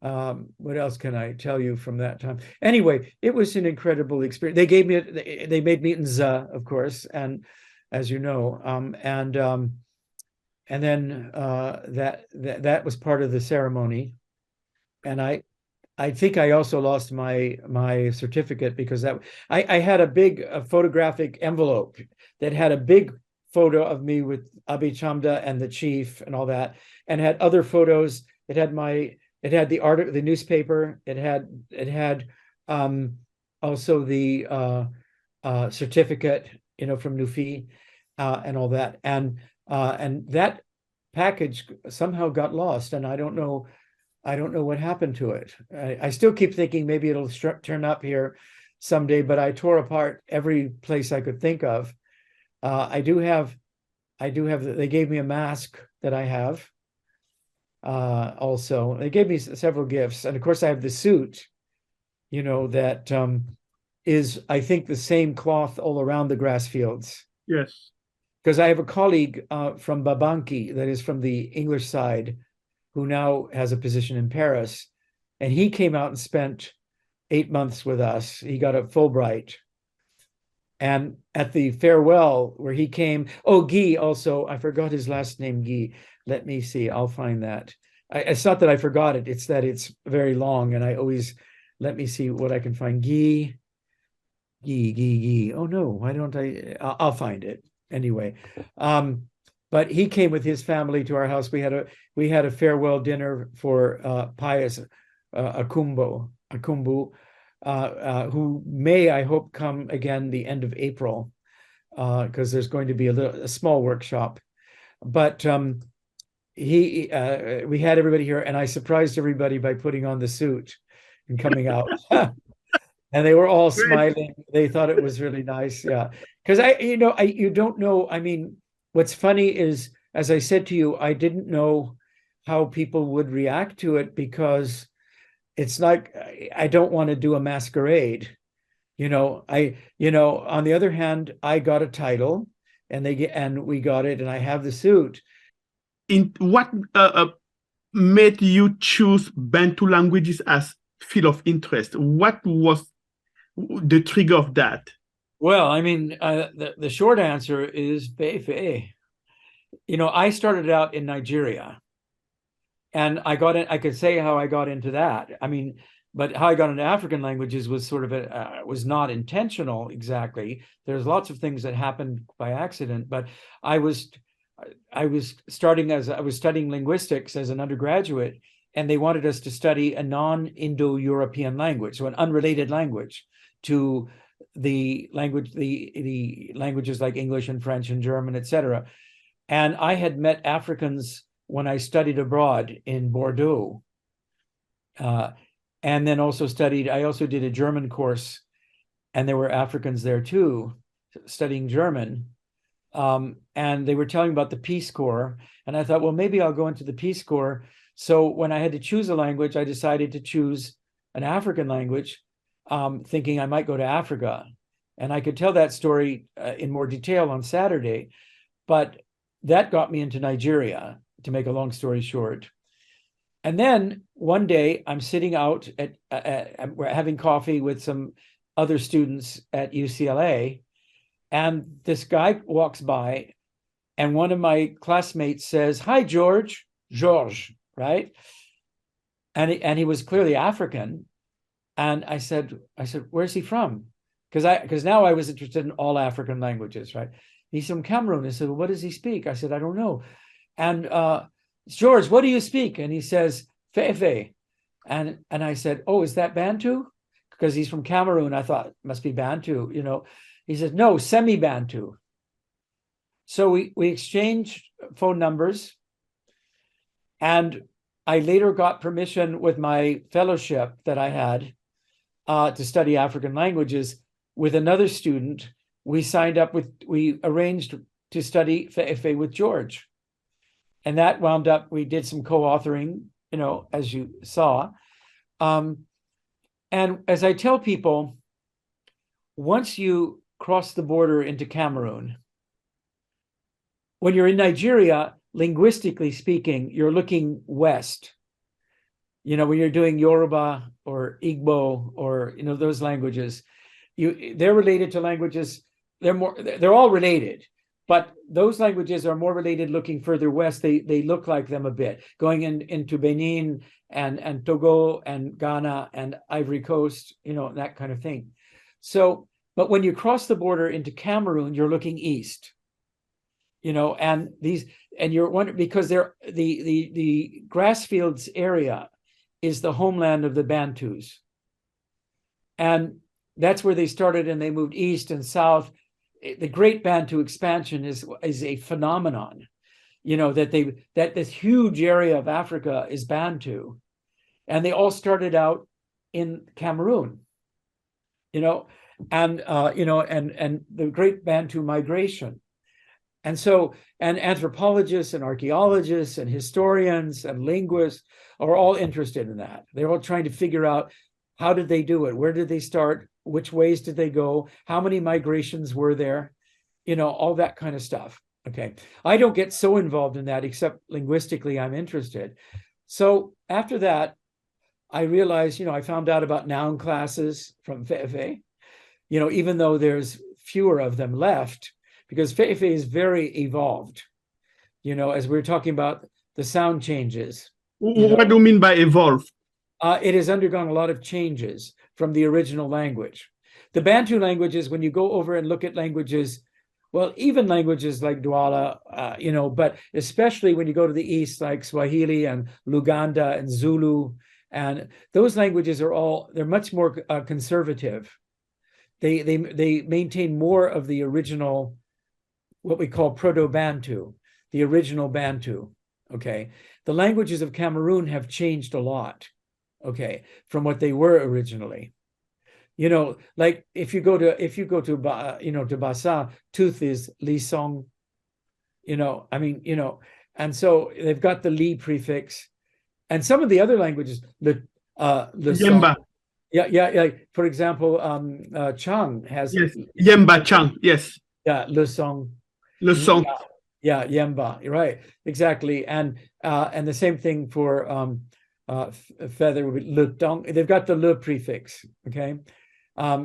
What else can I tell you from that time? Anyway, it was an incredible experience. They made me Nzà, of course, and as you know, and then that was part of the ceremony, and I think I also lost my certificate because I had a big photographic envelope that had a big photo of me with Abbe Chamda and the chief and all that, and had other photos. It had the newspaper. It had also the certificate, you know, from Nuffi, and all that, and that package somehow got lost, and I don't know what happened to it. I still keep thinking maybe it'll turn up here someday, but I tore apart every place I could think of. I do have. They gave me a mask that I have. Also, they gave me several gifts, and of course, I have the suit. You know that is, I think, the same cloth all around the grass fields. Yes. Because I have a colleague from Babanki, that is from the English side, who now has a position in Paris. And he came out and spent 8 months with us. He got a Fulbright. And at the farewell where he came, Guy also, I forgot his last name, Guy. Let me see, I'll find that. It's not that I forgot it, it's that it's very long and I always, let me see what I can find. Guy. Oh no, why don't I'll find it anyway. But he came with his family to our house. We had a farewell dinner for Pius Akumbu, who may, I hope, come again the end of April, because there's going to be a small workshop. But we had everybody here, and I surprised everybody by putting on the suit and coming out. And they were all smiling. They thought it was really nice. Yeah. Because you don't know. I mean, what's funny is, as I said to you, I didn't know how people would react to it, because it's like, I don't want to do a masquerade. On the other hand, I got a title and we got it, and I have the suit. In what made you choose Bantu languages as field of interest? What was the trigger of that? Well, I mean, the short answer is Fe'fe. I started out in Nigeria, and I could say how I got into that. I mean, but how I got into African languages was sort of was not intentional exactly. There's lots of things that happened by accident, but I was studying linguistics as an undergraduate, and they wanted us to study a non-Indo-European language, so an unrelated language to the languages like English and French and German, etc. And I had met Africans when I studied abroad in Bordeaux, and then also I also did a German course, and there were Africans there too, studying German. And they were telling me about the Peace Corps, and I thought, well, maybe I'll go into the Peace Corps. So when I had to choose a language, I decided to choose an African language, thinking I might go to Africa. And I could tell that story in more detail on Saturday, but that got me into Nigeria, to make a long story short. And then one day I'm sitting out we're having coffee with some other students at UCLA, and this guy walks by, and one of my classmates says, "Hi, George," right? And he was clearly African. And I said, "Where's he from?" Because now I was interested in all African languages, right? He's from Cameroon. I said, "Well, what does he speak?" I said, "I don't know." And "George, what do you speak?" And he says, "Fe'fe." And I said, "Oh, is that Bantu?" Because he's from Cameroon. I thought it must be Bantu, He says, no, semi-Bantu. So we exchanged phone numbers, and I later got permission with my fellowship that I had to study African languages with another student. We arranged to study Fe'fe with George. And that wound up, we did some co-authoring, as you saw. And as I tell people, once you cross the border into Cameroon, when you're in Nigeria, linguistically speaking, you're looking west. When you're doing Yoruba or Igbo or those languages, they're related to languages. They're all related, but those languages are more related looking further west. They look like them a bit, going into Benin and Togo and Ghana and Ivory Coast, that kind of thing. So, but when you cross the border into Cameroon, you're looking east. And you're wondering, because the grassfields area is the homeland of the Bantus. And that's where they started, and they moved east and south. The Great Bantu expansion is a phenomenon, that this huge area of Africa is Bantu. And they all started out in Cameroon, and the Great Bantu migration. And so, and anthropologists and archaeologists and historians and linguists are all interested in that. They're all trying to figure out, how did they do it? Where did they start? Which ways did they go? How many migrations were there? All that kind of stuff. Okay. I don't get so involved in that, except linguistically, I'm interested. So after that, I realized, I found out about noun classes from Fe'fe, even though there's fewer of them left, because Fe'fe is very evolved, as we were talking about the sound changes. What do you mean by evolved? It has undergone a lot of changes from the original language. The Bantu languages, when you go over and look at languages, well, even languages like Douala, but especially when you go to the east, like Swahili and Luganda and Zulu, and those languages they're much more conservative. They maintain more of the original, what we call Proto-Bantu, the original Bantu, okay? The languages of Cameroon have changed a lot, okay, from what they were originally. Like if you go to to Bassa, tooth is lisong, and so they've got the li prefix, and some of the other languages, le Yemba. Yeah. For example, Chang has Yemba Chang. Yes. Yeah, le song. Le song. Yeah, Yemba. Right. Exactly. And the same thing for feather. Le dong. They've got the le prefix. Okay.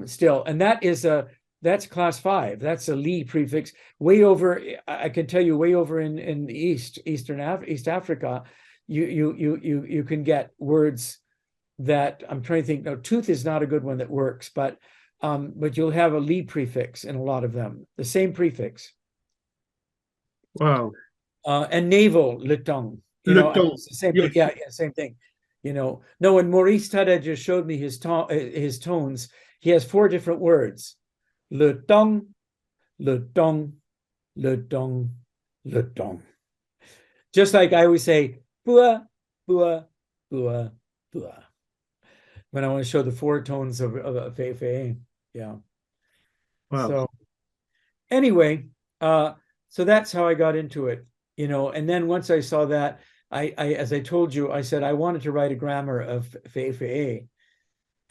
Still, and that's class 5. That's a li prefix. Way over, I can tell you, way over in the East Africa, you can get words that I'm trying to think. No, tooth is not a good one that works, but you'll have a li prefix in a lot of them. The same prefix. Wow. And navel, le tong. It's the same thing. Yeah, same thing. No, when Maurice Tada just showed me his tones, he has 4 different words: le tong, le tong, le tong, le tong. Just like I always say, bua, bua, bua, bua, when I want to show the 4 tones of fe'efe'e. Yeah. Wow. So anyway, so that's how I got into it, and then once I saw that, I as I told you, I said I wanted to write a grammar of fe'efe'e.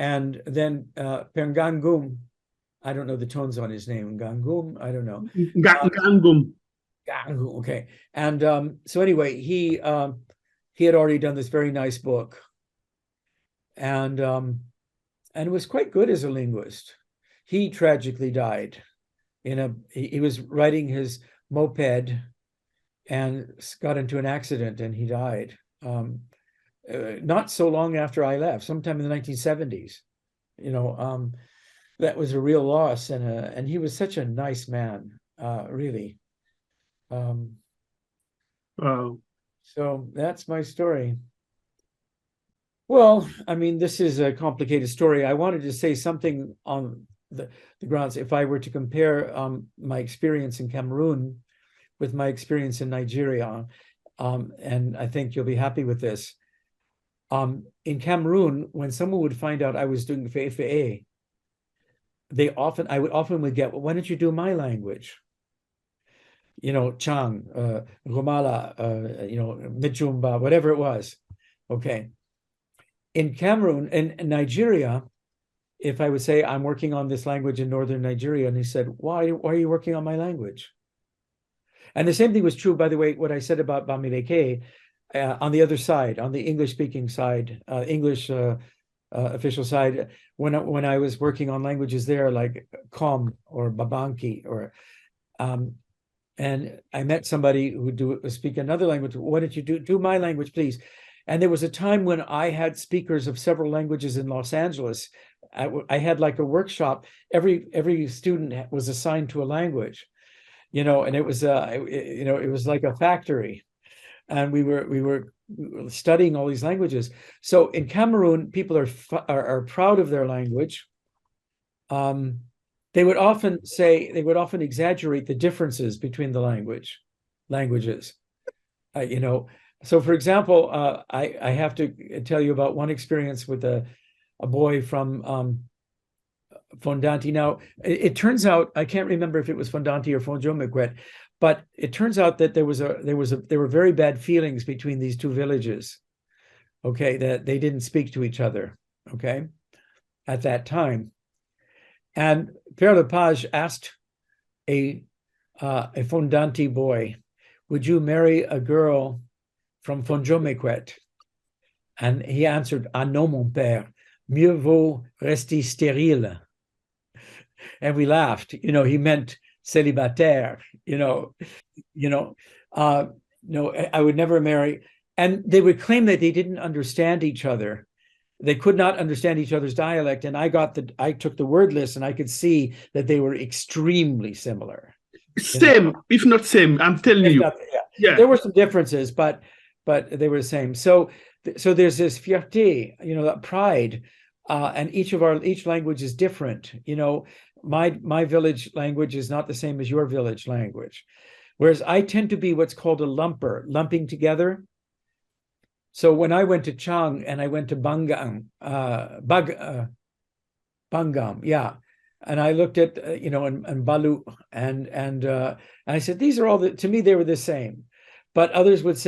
And then Pengangum, I don't know the tones on his name. Gangum, I don't know. Gangum. Gangum, okay. And so anyway, he had already done this very nice book, and was quite good as a linguist. He tragically died he was riding his moped and got into an accident, and he died. Not so long after I left, sometime in the 1970s. That was a real loss, and he was such a nice man, really. Wow. So that's my story. Well, I mean, this is a complicated story. I wanted to say something on the grounds. If I were to compare my experience in Cameroon with my experience in Nigeria, and I think you'll be happy with this. In Cameroon, when someone would find out I was doing fe'efe'e, I would often get, well, why don't you do my language? You know, Chang, Romala, you know, Mijumba, whatever it was. Okay. In Cameroon, in Nigeria, if I would say I'm working on this language in northern Nigeria, and he said, why are you working on my language? And the same thing was true, by the way, what I said about Bamileke, on the other side, on the English-speaking side, English official side, when I was working on languages there, like Kom or Babanki, or and I met somebody who would speak another language. Why don't you do my language, please? And there was a time when I had speakers of several languages in Los Angeles. I had like a workshop. Every student was assigned to a language, you know, and it was you know, it was like a factory, and we were studying all these languages. So in Cameroon, people are proud of their language. They would often exaggerate the differences between the languages. You know, so for example, I have to tell you about one experience with a boy from Fondanti. Now, it turns out, I can't remember if it was Fondanti or Fonjomekwet, but it turns out that there were very bad feelings between these two villages. Okay, that they didn't speak to each other. Okay, at that time. And Père Lepage asked a Fondanti boy, would you marry a girl from Fonjomekwet? And he answered, ah non, mon père, mieux vaut rester stérile. And we laughed. You know, he meant célibataire, no, I would never marry. And they would claim that they didn't understand each other. They could not understand each other's dialect. And I took the word list, and I could see that they were extremely similar. Same, if not same, I'm telling you. Yeah. There were some differences, but they were the same. So there's this fierté, that pride, and each language is different. My village language is not the same as your village language, whereas I tend to be what's called a lumper, lumping together. So when I went to Chang and I went to Bangam, yeah, and I looked at and Balu and I said, these are all to me they were the same, but others would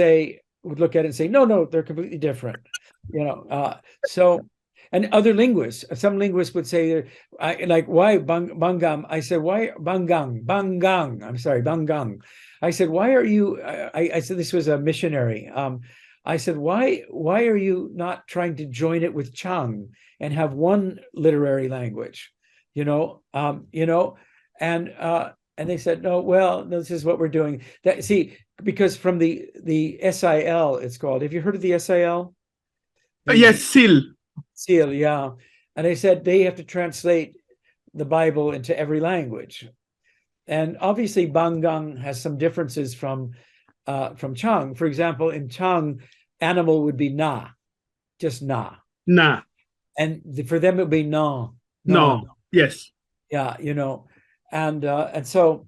look at it and say, no, they're completely different, so. And other linguists, some linguists would say, like, why Bangam? I said, why Bangang? I'm sorry, Bangang. I said, why are you? I said, this was a missionary. I said, why are you not trying to join it with Chang and have one literary language? And they said, no, well, this is what we're doing. Because from the SIL, it's called. Have you heard of the SIL? Yes, SIL, yeah. And they said they have to translate the Bible into every language. And obviously Bangang has some differences from Chang. For example, in Chang, animal would be na, just na. Na. And for them it would be no. Yes. Yeah, and so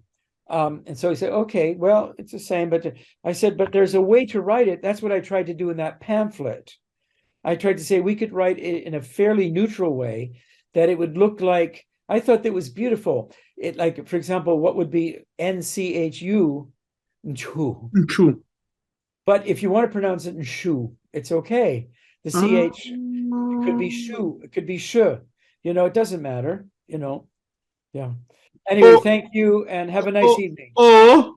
he said, okay, well, it's the same, but I said, but there's a way to write it. That's what I tried to do in that pamphlet. I tried to say we could write it in a fairly neutral way, that it would look like, I thought that was beautiful. It, like, for example, what would be NCHU, nshù. But if you want to pronounce it nshù, it's okay. The CH, it could be shu, it could be sh. It doesn't matter, Yeah. Anyway, thank you and have a nice evening. Oh.